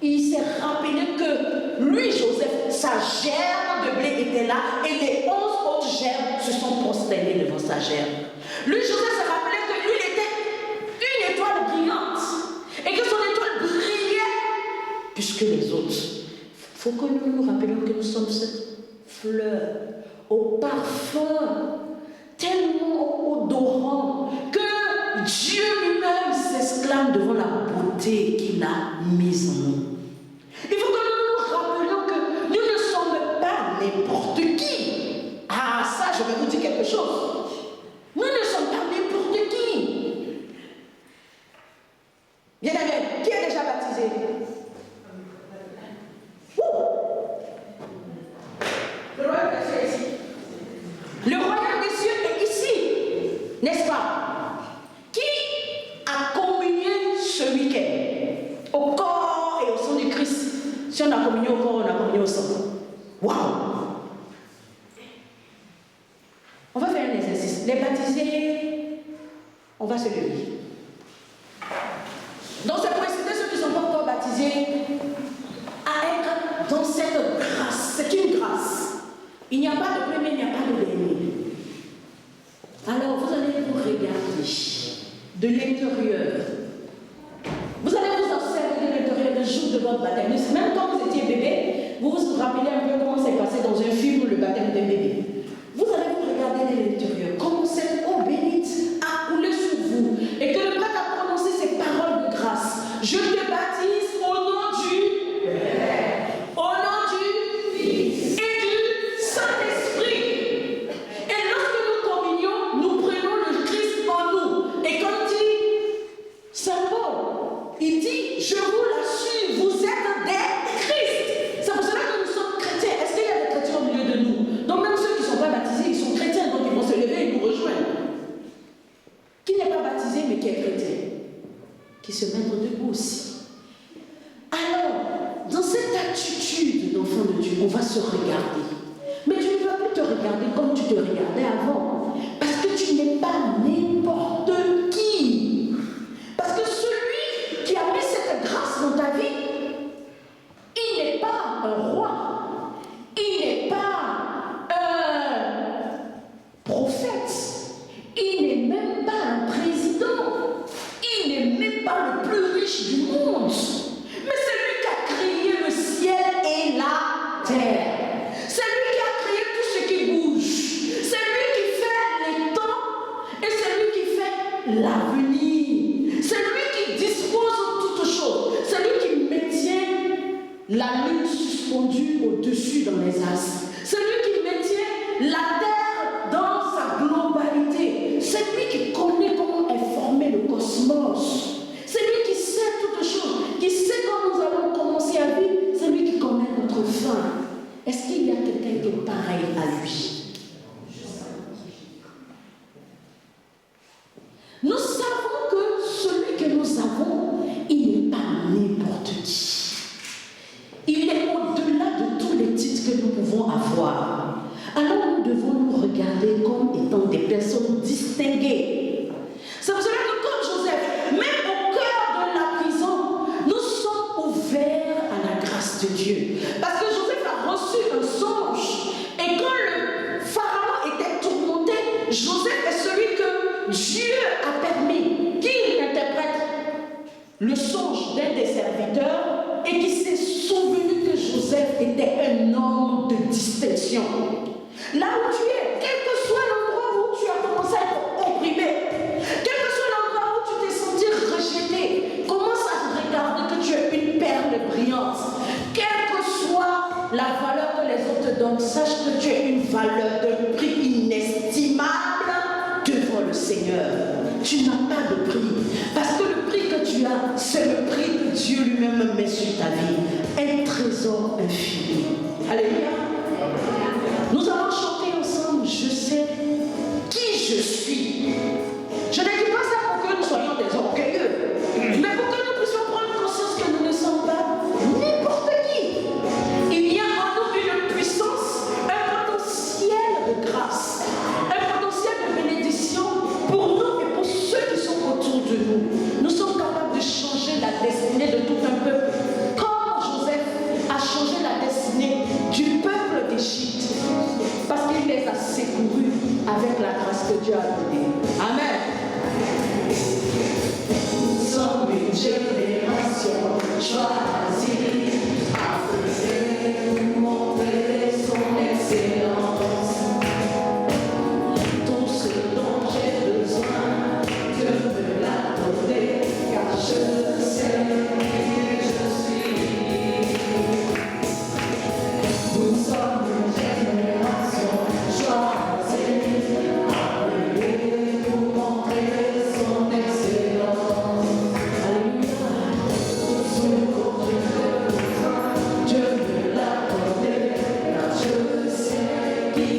Il s'est rappelé que lui, Joseph, sa gerbe de blé était là et les 11 autres gerbes se sont prosternés devant sa gerbe. Lui, Joseph s'est rappelé que lui, il était une étoile brillante et que son étoile brillait plus que les autres. Il faut que nous nous rappelions que nous sommes cette fleur au parfum tellement odorant que Dieu lui-même s'exclame devant la beauté qu'il a mise en nous. Il faut que nous nous rappelions que nous ne sommes pas n'importe qui. Ah, ça, je vais vous dire quelque chose. Nous ne sommes pas n'importe qui. Bien aimé, qui est déjà baptisé? Le royaume des cieux est ici. Le royaume des cieux est ici, n'est-ce pas? Qui a communié ce week-end au corps et au sang du Christ? Si on a communié au corps, on a communié au sang. Waouh! On va faire un exercice. Les baptisés, on va se lever. Donc c'est pour inciter ceux qui ne sont pas encore baptisés à être dans cette grâce. C'est une grâce. Il n'y a pas de premier, il n'y a pas de dernier. Alors vous allez vous regarder de l'intérieur. Vous allez vous observer de l'intérieur le jour de votre baptême. Même quand vous étiez bébé, vous vous rappelez un peu comment c'est passé dans un film le baptême d'un bébé. Vous allez vous regarder de l'intérieur, comment cette eau bénite a coulé sur vous et que le prêtre a prononcé ces paroles de grâce. Je te baptise au nom du Père, au nom du Fils et du Saint-Esprit. Et lorsque nous communions, nous prenons le Christ en nous. Et comme dit Saint Paul, il dit, je vous l'assure, vous êtes des Christ. C'est pour cela que nous sommes chrétiens. Est-ce qu'il y a des chrétiens au milieu de nous? Donc même ceux qui ne sont pas baptisés, ils sont chrétiens, donc ils vont se lever et nous rejoindre. Qui n'est pas baptisé mais qui est chrétien? Qui se mettent debout aussi. Alors, dans cette attitude d'enfant de Dieu, on va se regarder. Mais tu ne vas plus te regarder comme tu te regardais avant. Parce que tu n'es terre. C'est lui qui a créé tout ce qui bouge. C'est lui qui fait les temps et c'est lui qui fait l'avenir. C'est lui qui dispose de toutes choses. C'est lui qui maintient la lune suspendue au-dessus dans les astres. C'est lui qui maintient la terre dans sa globalité. C'est lui qui connaît comment est formé le cosmos. C'est lui qui sait toutes choses, qui sait quand nous allons commencer à vivre. C'est lui qui connaît notre fin. Est-ce qu'il y a quelqu'un qui est pareil à lui? Nous savons que celui que nous avons, il n'est pas n'importe qui. Il est au-delà de tous les titres que nous pouvons avoir. Alors nous devons nous regarder comme étant des personnes distinguées. C'est pour cela que comme Joseph, même au cœur de la prison, nous sommes ouverts à la grâce de Dieu. Parce que Joseph a reçu un songe. Et quand le pharaon était tourmenté, Joseph est celui que Dieu a permis qu'il interprète le songe d'un des serviteurs et qui s'est souvenu que Joseph était un homme de distinction. Là où tu es, quel que soit l'endroit où tu as commencé à être opprimé, quel que soit l'endroit où tu t'es senti rejeté, commence à te regarder que tu es une perle brillante. Quelle que soit la valeur que les autres te donnent, sache que tu es une valeur de prix inestimable devant le Seigneur. Tu n'as pas de prix. Parce que le prix que tu as, c'est le prix que Dieu lui-même met sur ta vie. Un trésor infini. Alléluia. Nous allons chanter ensemble. Je sais qui je suis. Je ne dis pas ça pour que nous soyons des orgueilleux, mais pour que nous puissions prendre conscience que nous ne sommes pas n'importe qui. Il y a en nous une puissance, un potentiel de grâce, un potentiel de bénédiction pour nous et pour ceux qui sont autour de nous. Nous sommes capables de changer la destinée de tout un peuple, comme Joseph a changé la destinée du peuple d'Égypte, parce qu'il les a secourus avec la grâce que Dieu a donnée. Amen. Nous sommes une génération choisie, appelée pour montrer son excellence. Tout ce dont j'ai besoin, Dieu me l'a donné, car je sais qui je suis. Nous sommes une génération choisie, appelée pour montrer son excellence. Alléluia. Tout ce dont j'ai besoin, Dieu me l'a donné, car je sais qui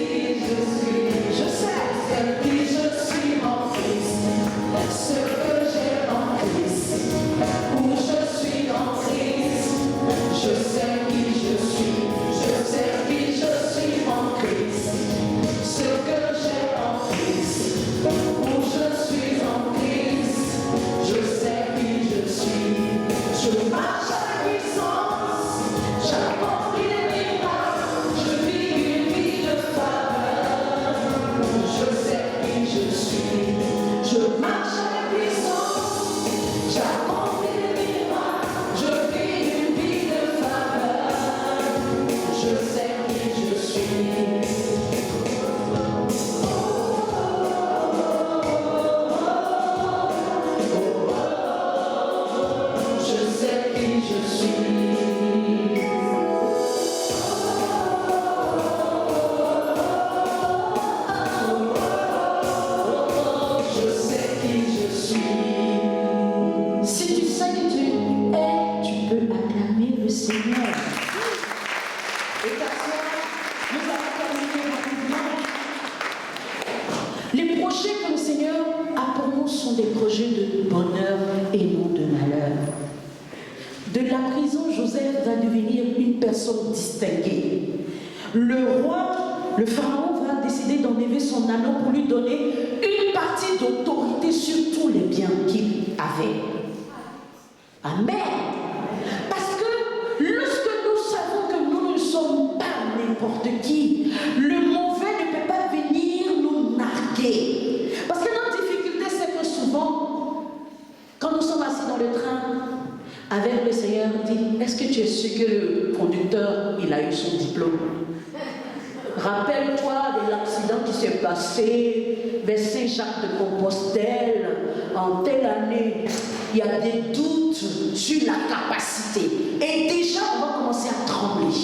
je suis. Je sais qui je suis en Christ, ce que j'ai en Christ, où je suis en Christ. Je sais qui je suis, je sais qui je suis en Christ, ce que j'ai en Christ, où je suis en Christ. Je sais qui je suis, je marche à la puissance, j'accomplis les miracles, je vis une vie de faveur. Je sais qui je suis, je marche à la puissance, j'accomplis les miracles, je vis une vie de faveur. Je sais qui je suis. Je sais qui je suis. Je sais qui je suis. Si tu sais qui tu es, tu peux acclamer le Seigneur. Et t'asseoir, nous allons terminer rapidement. Les projets que le Seigneur a pour nous sont des projets de bonheur et non de malheur. De la prison, Joseph va devenir une personne distinguée. Le roi, le pharaon, va décider d'enlever son anneau pour lui donner une partie d'autorité sur tous les biens qu'il avait. Amen. Parce que lorsque nous savons que nous ne sommes pas n'importe qui, le mauvais ne peut pas venir nous narguer. Parce que notre difficulté, c'est que souvent, quand nous sommes assis dans le train avec le Seigneur, dit, est-ce que tu es sûr que le conducteur, il a eu son diplôme. Rappelle-toi de l'accident qui s'est passé vers Saint-Jacques de Compostelle en telle année. Il y a des doutes sur la capacité. Et déjà, on va commencer à trembler.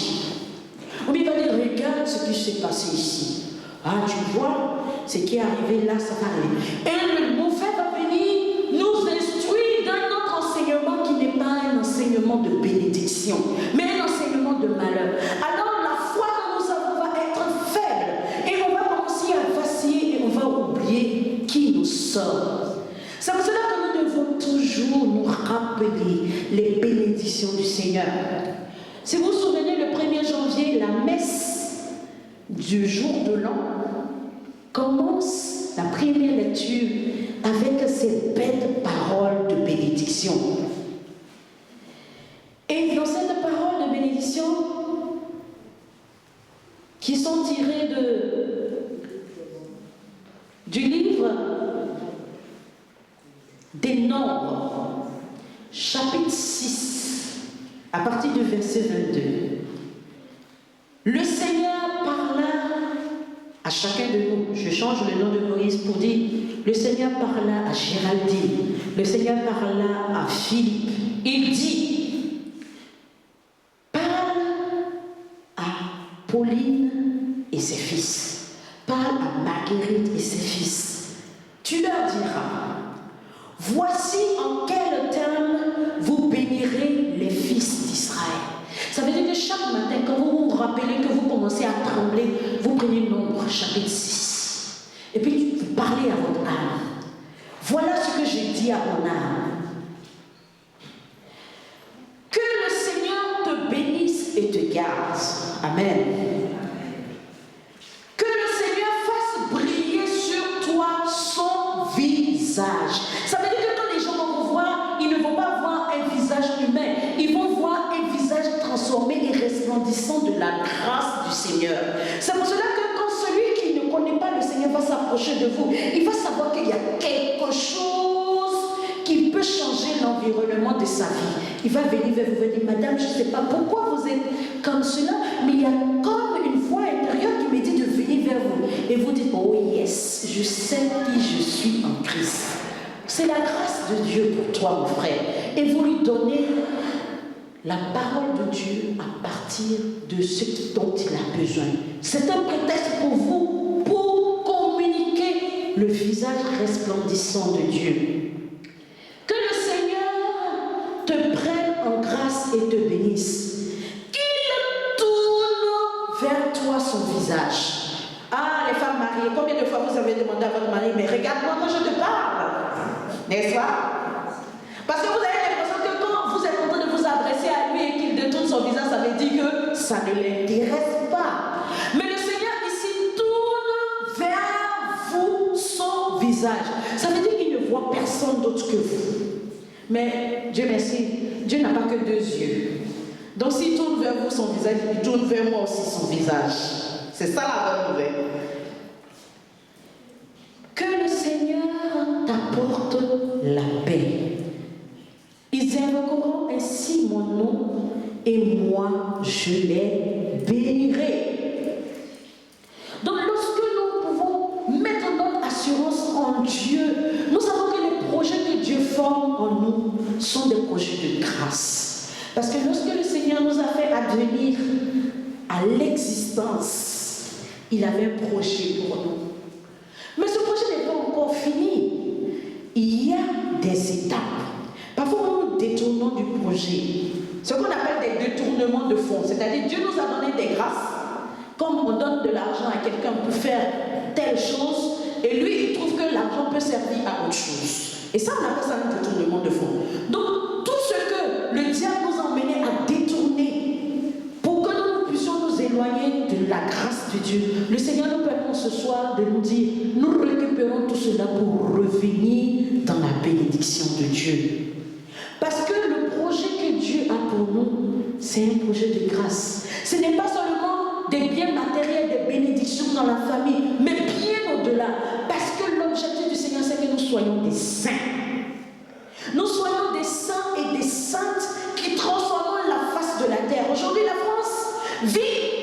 On lui va dire, regarde ce qui s'est passé ici. Ah, tu vois, ce qui est arrivé là, ça va aller. Et le mauvais va venir nous instruire d'un autre enseignement qui n'est pas un enseignement de bénédiction, mais un enseignement de malheur. Alors la foi que nous avons va être faible et on va commencer à vaciller et on va oublier qui nous sommes. C'est pour cela que nous devons toujours nous rappeler les bénédictions du Seigneur. Si vous vous souvenez, le 1er janvier, la messe du jour de l'an commence la première lecture avec ces belles paroles de bénédiction. Et dans cette parole de bénédiction, qui sont tirées du livre des Nombres, chapitre 6, à partir du verset 22. Le Seigneur parla à chacun de nous. Je change le nom de Moïse pour dire, le Seigneur parla à Géraldine, le Seigneur parla à Philippe. Il dit, parle à Pauline et ses fils, parle à Marguerite et ses fils. Tu leur diras, voici en quel terme vous bénirez les fils d'Israël. Ça veut dire que chaque matin, quand vous vous rappelez que vous commencez à trembler, vous prenez Nombre, chapitre 6. Et puis vous parlez à votre âme. Voilà ce que j'ai dit à mon âme. Que le Seigneur te bénisse et te garde. Amen. Que le Seigneur fasse briller sur toi son visage. Ça veut dire que quand les gens vont vous voir, ils ne vont pas voir un visage humain. Ils vont voir un visage transformé et resplendissant de la grâce du Seigneur. C'est pour cela que quand celui qui ne connaît pas le Seigneur va s'approcher de vous, il va savoir qu'il y a quelque chose qui peut changer l'environnement de sa vie. Il va venir vers vous et dire, madame, je ne sais pas pourquoi vous êtes comme cela, mais il y a comme une voix intérieure qui me dit de venir vers vous. Et vous dites, oh yes, je sais qui je suis en Christ. C'est la grâce de Dieu pour toi, mon frère. Et vous lui donnez la parole de Dieu à partir de ce dont il a besoin. C'est un prétexte pour vous, pour communiquer le visage resplendissant de Dieu. Que le Seigneur te prenne en grâce et te bénisse. Qu'il tourne vers toi son visage. Ah, les femmes mariées, combien de fois vous avez demandé à votre mari, mais regarde-moi quand je te parle, n'est-ce pas? Parce que vous avez l'impression que quand vous êtes en train de vous adresser à lui et qu'il détourne son visage, ça veut dire que ça ne l'intéresse pas. Mais le Seigneur ici tourne vers vous son visage. Ça veut dire qu'il ne voit personne d'autre que vous. Mais Dieu merci, Dieu n'a pas que deux yeux. Donc s'il tourne vers vous son visage, il tourne vers moi aussi son visage. C'est ça la bonne nouvelle. Que le Seigneur t'apporte la paix. Ils invoqueront ainsi mon nom et moi je les bénirai. Donc lorsque nous pouvons mettre notre assurance en Dieu, nous savons que les projets que Dieu forme en nous sont des projets de grâce. Parce que lorsque le Seigneur nous a fait advenir à l'existence, il avait un projet pour nous. Mais ce projet n'est pas encore fini. Il y a des étapes. Parfois, nous nous détournons du projet. Ce qu'on appelle des détournements de fonds. C'est-à-dire, Dieu nous a donné des grâces. Comme on donne de l'argent à quelqu'un pour faire telle chose, et lui, il trouve que l'argent peut servir à autre chose. Et ça, on appelle ça un détournement de fonds. Donc, tout ce que le diable nous a emmené à détourner pour que nous puissions nous éloigner de la grâce de Dieu, le Seigneur nous permet ce soir de nous dire, nous récupérons tout cela pour revenir dans la bénédiction de Dieu. Parce que le projet que Dieu a pour nous, c'est un projet de grâce. Ce n'est pas seulement des biens matériels, des bénédictions dans la famille, mais bien au-delà. Parce que l'objectif du Seigneur, c'est que nous soyons des saints. Nous soyons des saints et des saintes qui transformons la face de la terre. Aujourd'hui, la France vit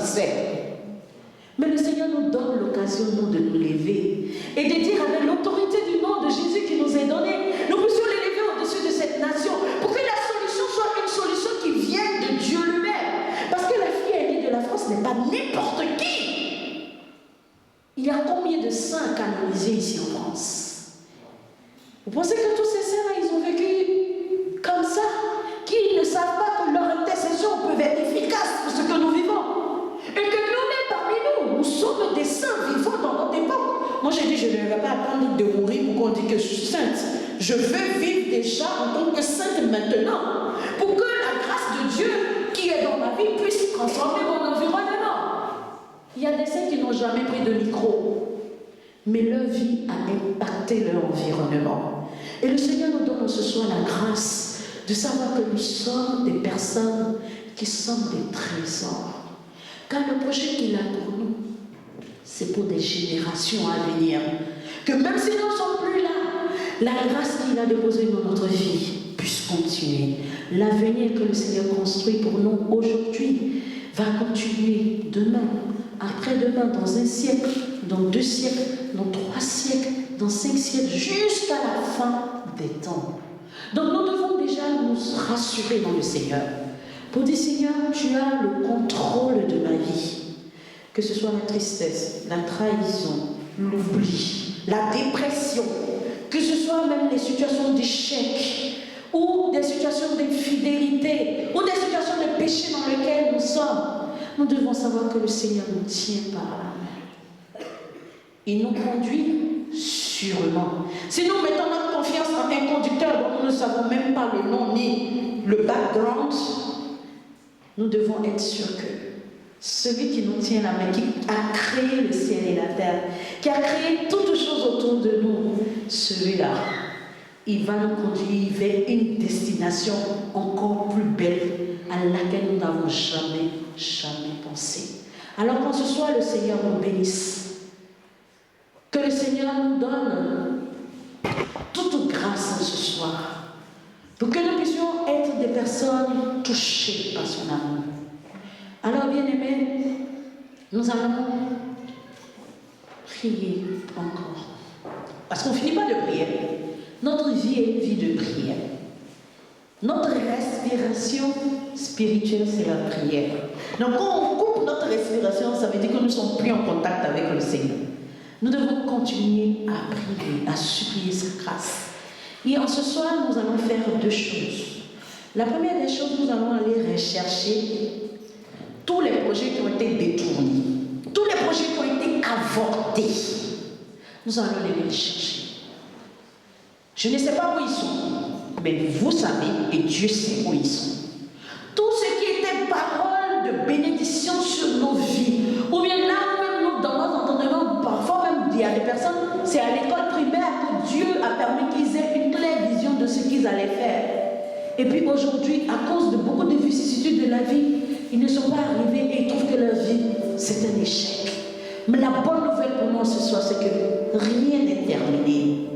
français. Mais le Seigneur nous donne l'occasion, nous, de nous lever et de dire avec l'autorité du nom de Jésus qui nous est donné, nous puissions l'élever au-dessus de cette nation pour que la solution soit une solution qui vienne de Dieu lui-même. Parce que la fille aînée de la France n'est pas n'importe qui. Il y a combien de saints canonisés ici en France? Vous pensez que tous ces saints-là, ils ont vécu comme ça? Qu'ils ne savent pas que leur intercession peut être efficace pour ce que nous vivons? Et que nous-mêmes, parmi nous, nous sommes des saints vivants dans notre époque. Moi, j'ai dit, je ne vais pas attendre de mourir pour qu'on dise que je suis sainte. Je veux vivre déjà en tant que sainte maintenant, pour que la grâce de Dieu qui est dans ma vie puisse transformer mon environnement. Il y a des saints qui n'ont jamais pris de micro, mais leur vie a impacté leur environnement. Et le Seigneur nous donne ce soir la grâce de savoir que nous sommes des personnes qui sont des trésors. Car le projet qu'il a pour nous, c'est pour des générations à venir. Que même si nous ne sommes plus là, la grâce qu'il a déposée dans notre vie puisse continuer. L'avenir que le Seigneur construit pour nous aujourd'hui va continuer demain, après-demain, dans un siècle, dans 2 siècles, dans 3 siècles, dans 5 siècles, jusqu'à la fin des temps. Donc nous devons déjà nous rassurer dans le Seigneur. Pour dire, Seigneur, tu as le contrôle de ma vie. Que ce soit la tristesse, la trahison, l'oubli, la dépression, que ce soit même les situations d'échec, ou des situations d'infidélité, ou des situations de péché dans lesquelles nous sommes, nous devons savoir que le Seigneur nous tient par la main. Il nous conduit sûrement. Si nous mettons notre confiance en un conducteur dont nous ne savons même pas le nom ni le background, nous devons être sûrs que celui qui nous tient la main, qui a créé le ciel et la terre, qui a créé toutes choses autour de nous, celui-là, il va nous conduire vers une destination encore plus belle à laquelle nous n'avons jamais pensé. Alors quand ce soit le Seigneur nous bénisse, que le Seigneur nous donne toute grâce ce soir, pour que nous puissions être des personnes touchées par son amour. Alors, bien-aimés, nous allons prier encore. Parce qu'on ne finit pas de prier. Notre vie est une vie de prière. Notre respiration spirituelle, c'est la prière. Donc, quand on coupe notre respiration, ça veut dire que nous ne sommes plus en contact avec le Seigneur. Nous devons continuer à prier, à supplier sa grâce. Et en ce soir, nous allons faire 2 choses. La première des choses, nous allons aller rechercher tous les projets qui ont été détournés, tous les projets qui ont été avortés. Nous allons les rechercher. Je ne sais pas où ils sont, mais vous savez et Dieu sait où ils sont. Tout ce qui était parole de bénédiction sur nos vies, ou bien là où même nous, dans notre entendement, parfois même il y a des personnes, c'est à l'école primaire que Dieu a permis qu'ils aient une claire vision de ce qu'ils allaient faire. Et puis aujourd'hui, à cause de beaucoup de vicissitudes de la vie, ils ne sont pas arrivés et ils trouvent que leur vie, c'est un échec. Mais la bonne nouvelle pour moi ce soir, c'est que rien n'est terminé.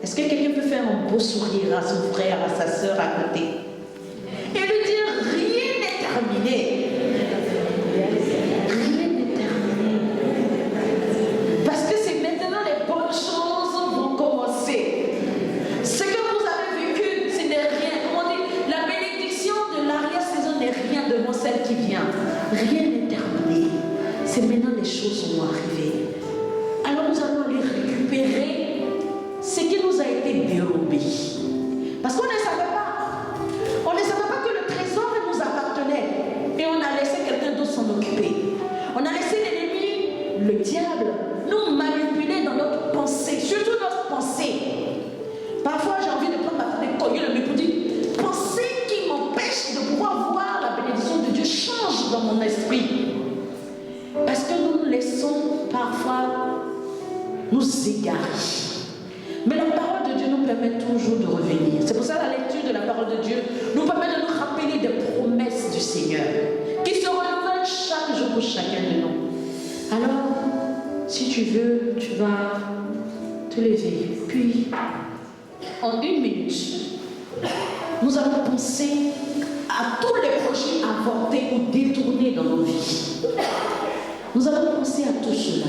Est-ce que quelqu'un peut faire un beau sourire à son frère, à sa soeur à côté et lui dire, rien n'est terminé. Rien n'est terminé. Parce que c'est maintenant les bonnes choses vont commencer. Ce que vous avez vécu, ce n'est rien. Comment dire, la bénédiction de l'arrière-saison n'est rien devant celle qui vient. Rien n'est terminé. C'est maintenant les choses vont arriver. Alors nous allons aller récupérer ce qui nous a été dérobé. Parce qu'on ne savait pas. On ne savait pas que le trésor nous appartenait. Et on a laissé quelqu'un d'autre s'en occuper. On a laissé l'ennemi, le diable, nous manipuler dans notre pensée. Surtout notre pensée. Parfois j'ai envie de prendre ma femme et cogner le mur pour dire, pensée qui m'empêche de pouvoir voir la bénédiction de Dieu change dans mon esprit. Parce que nous nous laissons parfois nous égarer. Mais la parole de Dieu nous permet toujours de revenir. C'est pour ça que la lecture de la parole de Dieu nous permet de nous rappeler des promesses du Seigneur qui se renouvellent chaque jour pour chacun de nous. Alors, si tu veux, tu vas te lever. Puis, en 1 minute, nous allons penser à tous les projets avortés ou détournés dans nos vies. Nous allons penser à tout cela.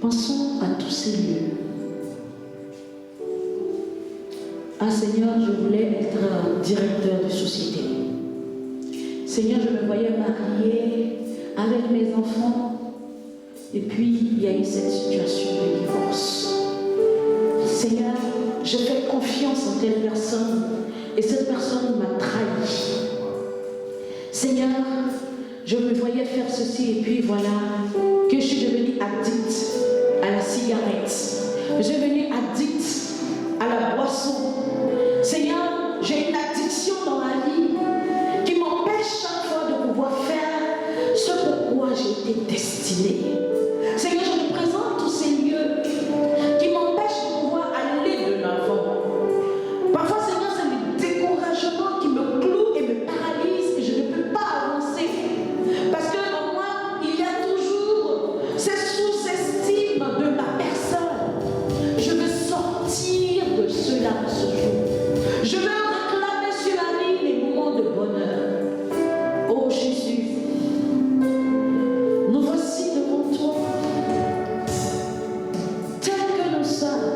Pensons à tous ces lieux. Ah Seigneur, je voulais être directeur de société. Seigneur, je me voyais mariée avec mes enfants. Et puis, il y a eu cette situation de divorce. Seigneur, je fais confiance en telle personne et cette personne m'a trahi. Seigneur, je me voyais faire ceci et puis voilà que je suis devenue addict à la cigarette. Je suis devenue addict à la boisson. Seigneur, j'ai une addiction dans ma vie qui m'empêche chaque fois de pouvoir faire ce pourquoi j'ai été destinée. Seigneur, je te présente tous ces lieux qui m'empêchent de pouvoir aller de l'avant. Parfois, Seigneur, c'est le découragement qui me cloue et me paralyse et je ne peux pas avancer. Parce que en moi, il y a toujours cette sous-estime de ma personne. Je veux sortir de cela ce jour. Je veux réclamer sur la vie les moments de bonheur. Oh Jésus, nous voici devant toi, tels que nous sommes.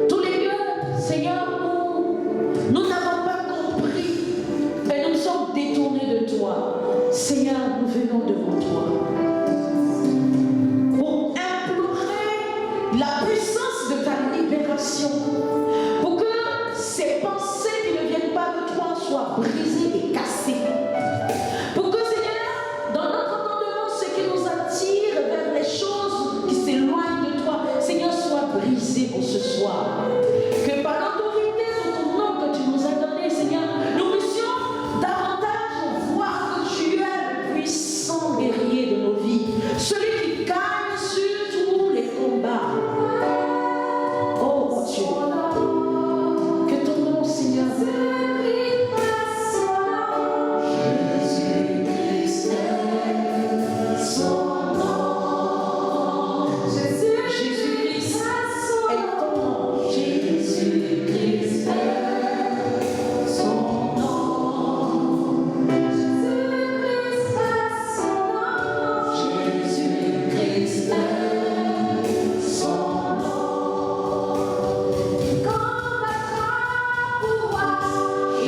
Tous les lieux, Seigneur, où nous n'avons pas compris et nous sommes détournés de toi. Seigneur, nous venons devant toi pour implorer la puissance de ta libération, pour que ces pensées qui ne viennent pas de toi soient brisées et cassées. Pour que, Seigneur, dans notre entendement, ce qui nous attire vers les choses qui s'éloignent de toi, Seigneur, soit brisé pour ce soir. Que par l'autorité de ton nom que tu nous as donné, Seigneur, nous puissions davantage voir que tu es le puissant guerrier de nos vies, celui qui gagne sur tous les combats. Oh mon Dieu, que ton nom, Seigneur, Jésus-Christ est ton nom. Jésus-Christ est son nom. Jésus-Christ est son nom. Il combattra pour moi. Il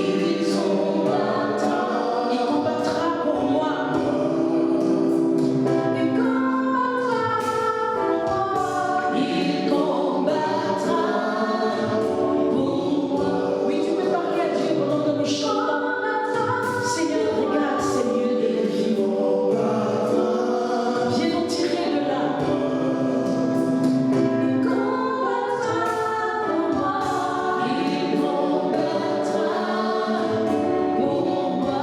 combattra pour moi. Il combattra pour moi. Oui, tu peux parler à Dieu pendant que nous chantons. Seigneur, regarde ces lieux de la vie. Viens nous tirer de là. Il combattra pour moi. Il combattra pour moi.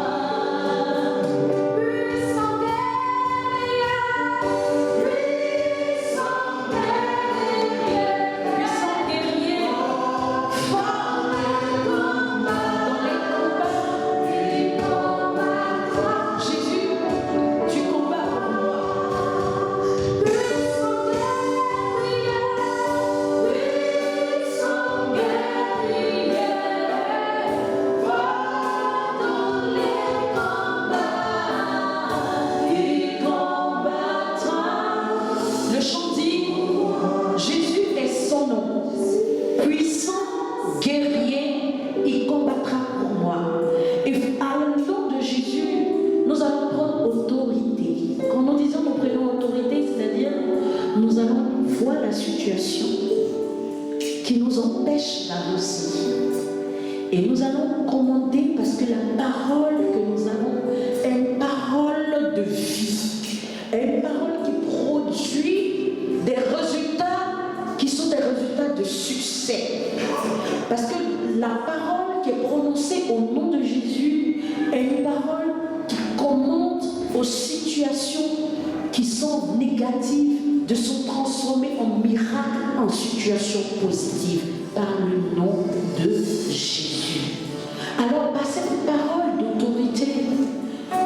Puissant guerrier, fort dans les combats. Jésus, tu combats pour moi. Puissant guerrier, fort dans les combats. Il combattra. Le chant dit, Jésus est son nom. Puissant, guerrier, il combattra pour moi. Et à le nom de Jésus, nous allons prendre autorité. Quand nous disons nous prenons autorité, c'est-à-dire nous allons voir la situation qui nous empêche d'avancer. Et nous allons commander parce que la parole que nous avons est une parole de vie, est une parole qui produit des résultats qui sont des résultats de succès. Parce que la parole qui est prononcée au nom de Jésus est une parole qui commande aux situations qui sont sens négatives de se transformer en miracle, en situation positive, par le nom de Jésus. Alors, par cette parole d'autorité,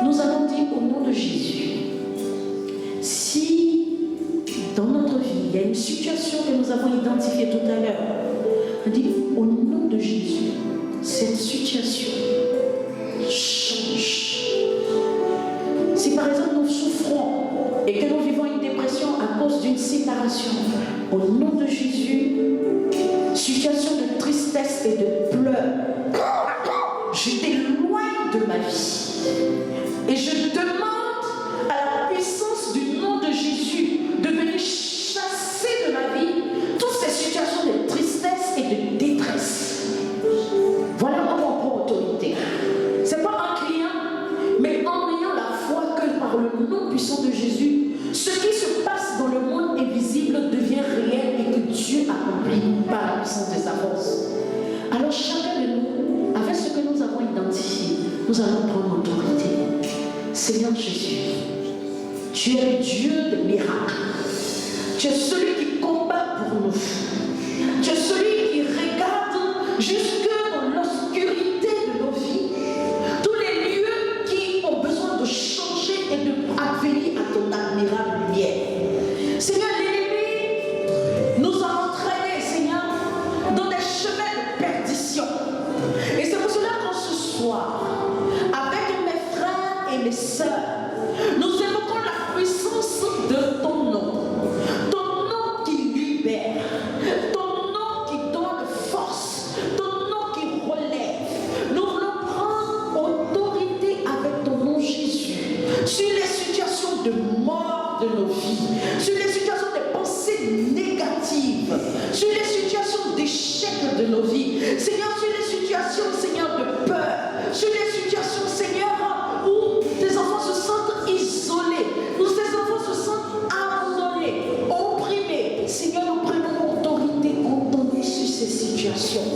nous allons dire au nom de Jésus, si dans notre vie, il y a une situation que nous avons identifiée tout à l'heure, on dit au nom de Jésus, cette situation change. Si par exemple nous souffrons et que nous vivons une dépression à cause d'une séparation, au nom de Jésus, situation de tristesse et de pleurs, je t'éloigne de ma vie et je demande à la puissance du nom de Jésus de venir chasser de ma vie toutes ces situations de tristesse et de détresse. Voilà comment on prend autorité. Ce n'est pas en criant, mais en ayant la foi que par le nom puissant de Jésus, ce qui se passe dans le monde invisible devient réel et que Dieu accomplit par la puissance de sa force. Alors chacun de nous, avec ce que nous avons identifié, nous allons prendre autorité. Seigneur Jésus, tu es le Dieu des miracles. Tu es celui qui combat pour nous. Tu es celui qui regarde jusque dans l'obscurité de nos vies. Tous les lieux qui ont besoin de changer et de advenir à ton admirable lumière. Seigneur, l'ennemi nous a entraînés, Seigneur, dans des chemins de perdition. Et c'est pour cela qu'en ce soir, avec mes frères et mes sœurs, nous évoquons la puissance de ton nom. Ton nom qui libère, ton nom qui donne force, ton nom qui relève. Nous voulons prendre autorité avec ton nom Jésus sur les situations de mort de nos vies, sur les situations de pensées négatives, sur les situations d'échec de nos vies. Seigneur, sur les situations, Seigneur, de peur, sur les situations, Seigneur, où tes enfants se sentent isolés, où tes enfants se sentent abandonnés, opprimés. Seigneur, nous prenons autorité en ton nom sur ces situations.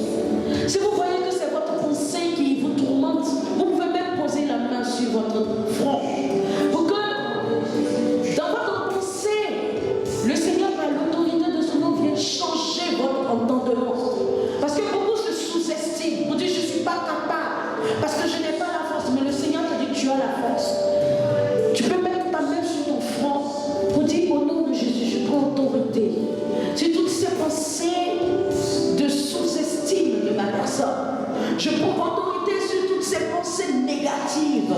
Si vous voyez que c'est votre pensée qui vous tourmente, vous pouvez même poser la main sur votre front. Pour que dans votre pensée, le Seigneur, par l'autorité de son nom, vienne changer votre entendement. Parce que beaucoup se sous-estiment. Vous dites, je ne suis pas capable. Parce que je n'ai pas la force. Mais le Seigneur te dit, tu as la force. Tu peux mettre ta main sur ton front pour dire, au nom de Jésus, je prends autorité sur toutes ces pensées de sous-estime de ma personne. Je prends autorité sur toutes ces pensées négatives,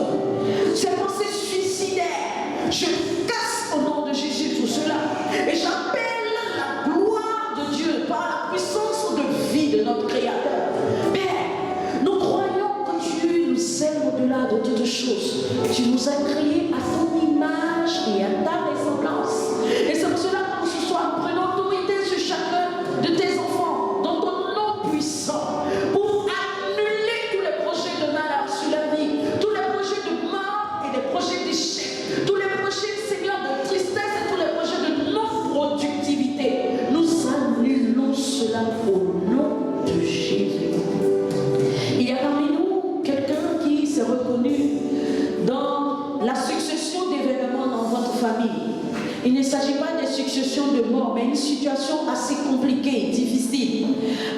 ces pensées suicidaires. Je casse au nom de Jésus tout cela. Et j'appelle la gloire de Dieu par la puissance de vie de notre Créateur. Père, nous croyons que tu nous aimes au-delà de toutes choses. Tu nous as créés à ton image et à ta ressemblance. Et c'est pour cela que ce soir, nous prenons autorité sur chacun de tes enfants, dans ton nom puissant, pour annuler tous les projets de malheur sur la vie, tous les projets de mort et les projets d'échec, tous les projets, Seigneur, de tristesse et tous les projets de non-productivité. Nous annulons cela au nom de Jésus. Il y a parmi nous quelqu'un qui s'est reconnu dans la succession d'événements dans votre famille. Il ne s'agit pas de succession de mort, mais une situation assez compliquée, difficile.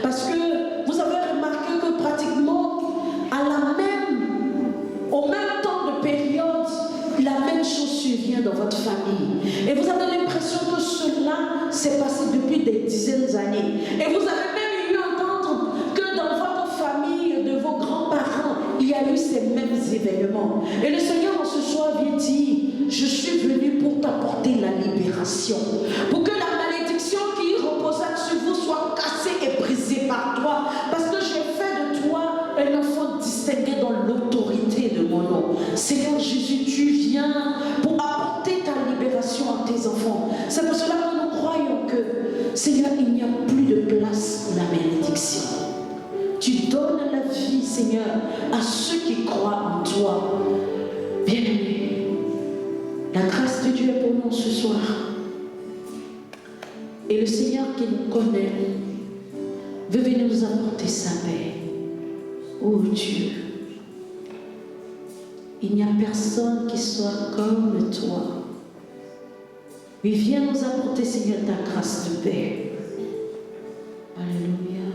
Parce que vous avez remarqué que pratiquement au même temps de période, la même chose survient dans votre famille. Et vous avez l'impression que cela s'est passé depuis des dizaines d'années. Et vous avez même eu à entendre que dans votre famille, de vos grands-parents, il y a eu ces mêmes événements. Et le Seigneur, en ce soir, vient dire, je suis venu pour t'apporter la libération. Pour que la malédiction qui reposait sur vous soit cassée et brisée par toi. Parce que j'ai fait de toi un enfant distingué dans l'autorité de mon nom. Seigneur Jésus, tu viens pour apporter ta libération à tes enfants. C'est pour cela que nous croyons que, Seigneur, il n'y a plus de place pour la malédiction. Tu donnes la vie, Seigneur, à ceux qui croient en toi. Bien-aimés, la grâce de Dieu est pour nous ce soir. Et le Seigneur qui nous connaît veut venir nous apporter sa paix. Oh Dieu, il n'y a personne qui soit comme toi. Oui, viens nous apporter, Seigneur, ta grâce de paix. Alléluia.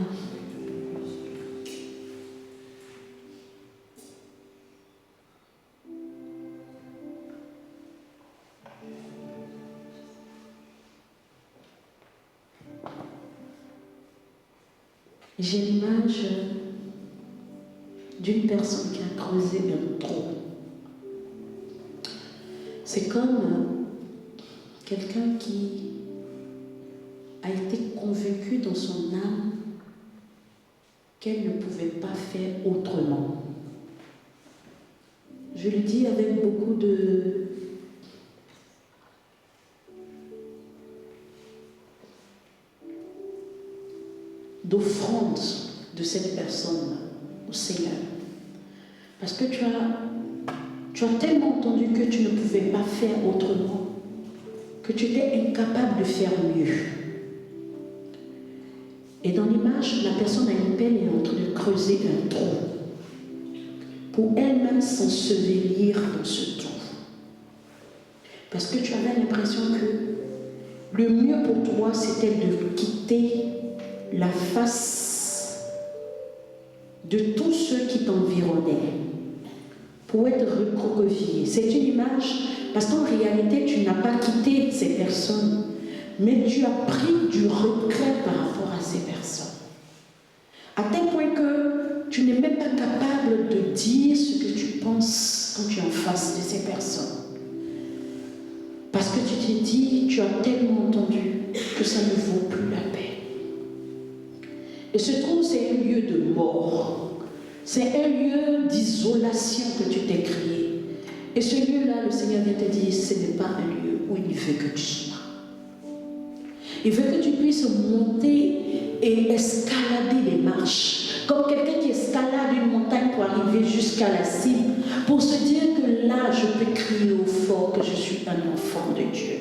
J'ai l'image d'une personne qui a creusé un trou. C'est comme quelqu'un qui a été convaincu dans son âme qu'elle ne pouvait pas faire autrement. Je le dis avec beaucoup d'offrande de cette personne au Seigneur. Parce que tu as tellement entendu que tu ne pouvais pas faire autrement, que tu étais incapable de faire mieux. Et dans l'image, la personne a une pelle et est en train de creuser un trou pour elle-même s'ensevelir dans ce trou. Parce que tu avais l'impression que le mieux pour toi, c'était de quitter la face de tous ceux qui t'environnaient pour être recroquevillé. C'est une image, parce qu'en réalité, tu n'as pas quitté ces personnes, mais tu as pris du regret par rapport à ces personnes. À tel point que tu n'es même pas capable de dire ce que tu penses quand tu es en face de ces personnes. Parce que tu t'es dit, tu as tellement entendu que ça ne vaut plus la peine. Et ce trou, c'est un lieu de mort. C'est un lieu d'isolation que tu t'es créé. Et ce lieu-là, le Seigneur vient te dire, ce n'est pas un lieu où il veut que tu sois. Il veut que tu puisses monter et escalader les marches. Comme quelqu'un qui escalade une montagne pour arriver jusqu'à la cime. Pour se dire que là, je peux crier au fort que je suis un enfant de Dieu.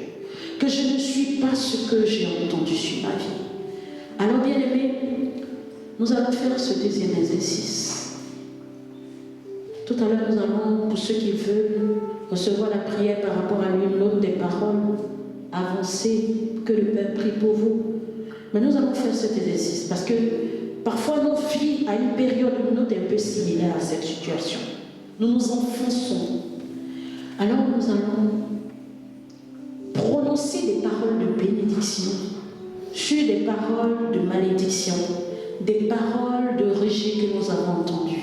Que je ne suis pas ce que j'ai entendu sur ma vie. Alors, bien aimés, nous allons faire ce deuxième exercice. Tout à l'heure, nous allons, pour ceux qui veulent, recevoir la prière par rapport à l'une l'autre des paroles avancées que le Père prie pour vous. Mais nous allons faire cet exercice parce que parfois nos filles, à une période ou une autre, est un peu similaire à cette situation. Nous nous enfonçons. Alors nous allons prononcer des paroles de bénédiction sur des paroles de malédiction, des paroles de rejet que nous avons entendues.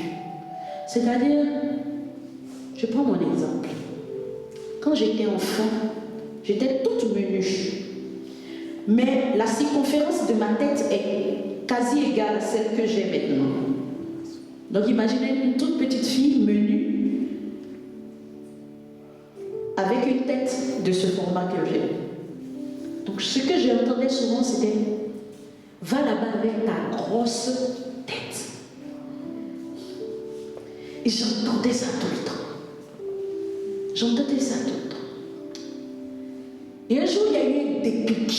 C'est-à-dire, je prends mon exemple. Quand j'étais enfant, j'étais toute menue. Mais la circonférence de ma tête est quasi égale à celle que j'ai maintenant. Donc imaginez une toute petite fille menue avec une tête de ce format que j'ai. Donc ce que j'entendais souvent c'était « Va là-bas avec ta grosse tête ». Et j'entendais ça tout le temps. J'entendais ça tout le temps. Et un jour, il y a eu un déclic.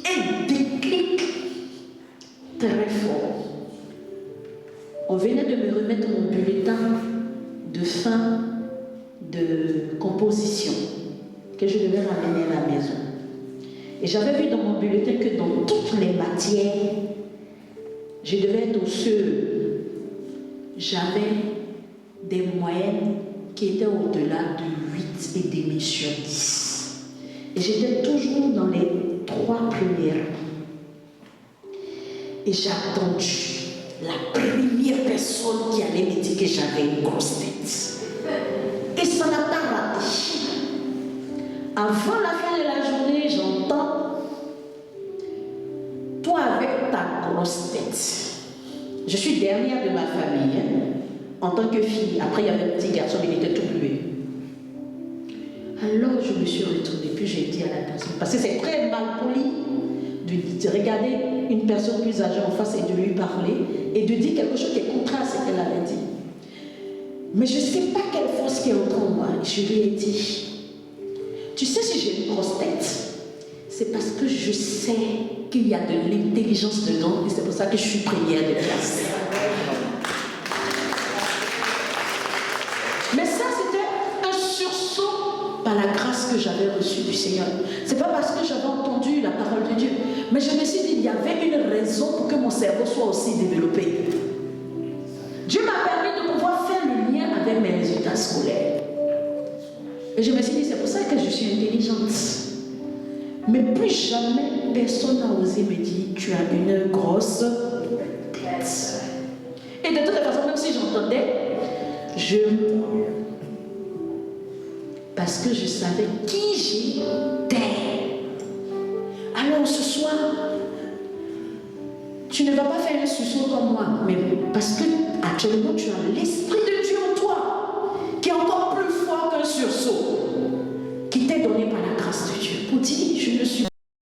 Un déclic très fort. On venait de me remettre mon bulletin de fin de composition que je devais ramener à la maison. Et j'avais vu dans mon bulletin que dans toutes les matières, je devais être au CE. J'avais des moyennes qui étaient au-delà de 8,5 sur 10. Et j'étais toujours dans les 3 premières. Et j'ai attendu la première personne qui allait me dire que j'avais une grosse tête. Et ça n'a pas raté. Avant la fin de la journée, j'entends « Toi avec ta grosse tête ». Je suis dernière de ma famille, en tant que fille. Après, il y avait un petit garçon, il était tout bleu. Alors, je me suis retournée, puis j'ai dit à la personne, parce que c'est très mal poli de regarder une personne plus âgée en face et de lui parler, et de dire quelque chose qui est contraire à ce qu'elle avait dit. Mais je ne sais pas quelle force qui est entrée en moi. Je lui ai dit, tu sais si j'ai une grosse tête, c'est parce que je sais qu'il y a de l'intelligence dedans, et c'est pour ça que je suis première de classe. Mais ça, c'était un sursaut par la grâce que j'avais j'avais reçu du Seigneur. Ce n'est pas parce que j'avais entendu la parole de Dieu. Mais je me suis dit, il y avait une raison pour que mon cerveau soit aussi développé. Dieu m'a permis de pouvoir faire le lien avec mes résultats scolaires. Et je me suis dit, c'est pour ça que je suis intelligente. Mais plus jamais, personne n'a osé me dire, tu as une grosse tête. Et de toute façon, même si j'entendais, parce que je savais qui j'étais. Alors ce soir, tu ne vas pas faire un sursaut comme moi, mais parce que actuellement tu as laissé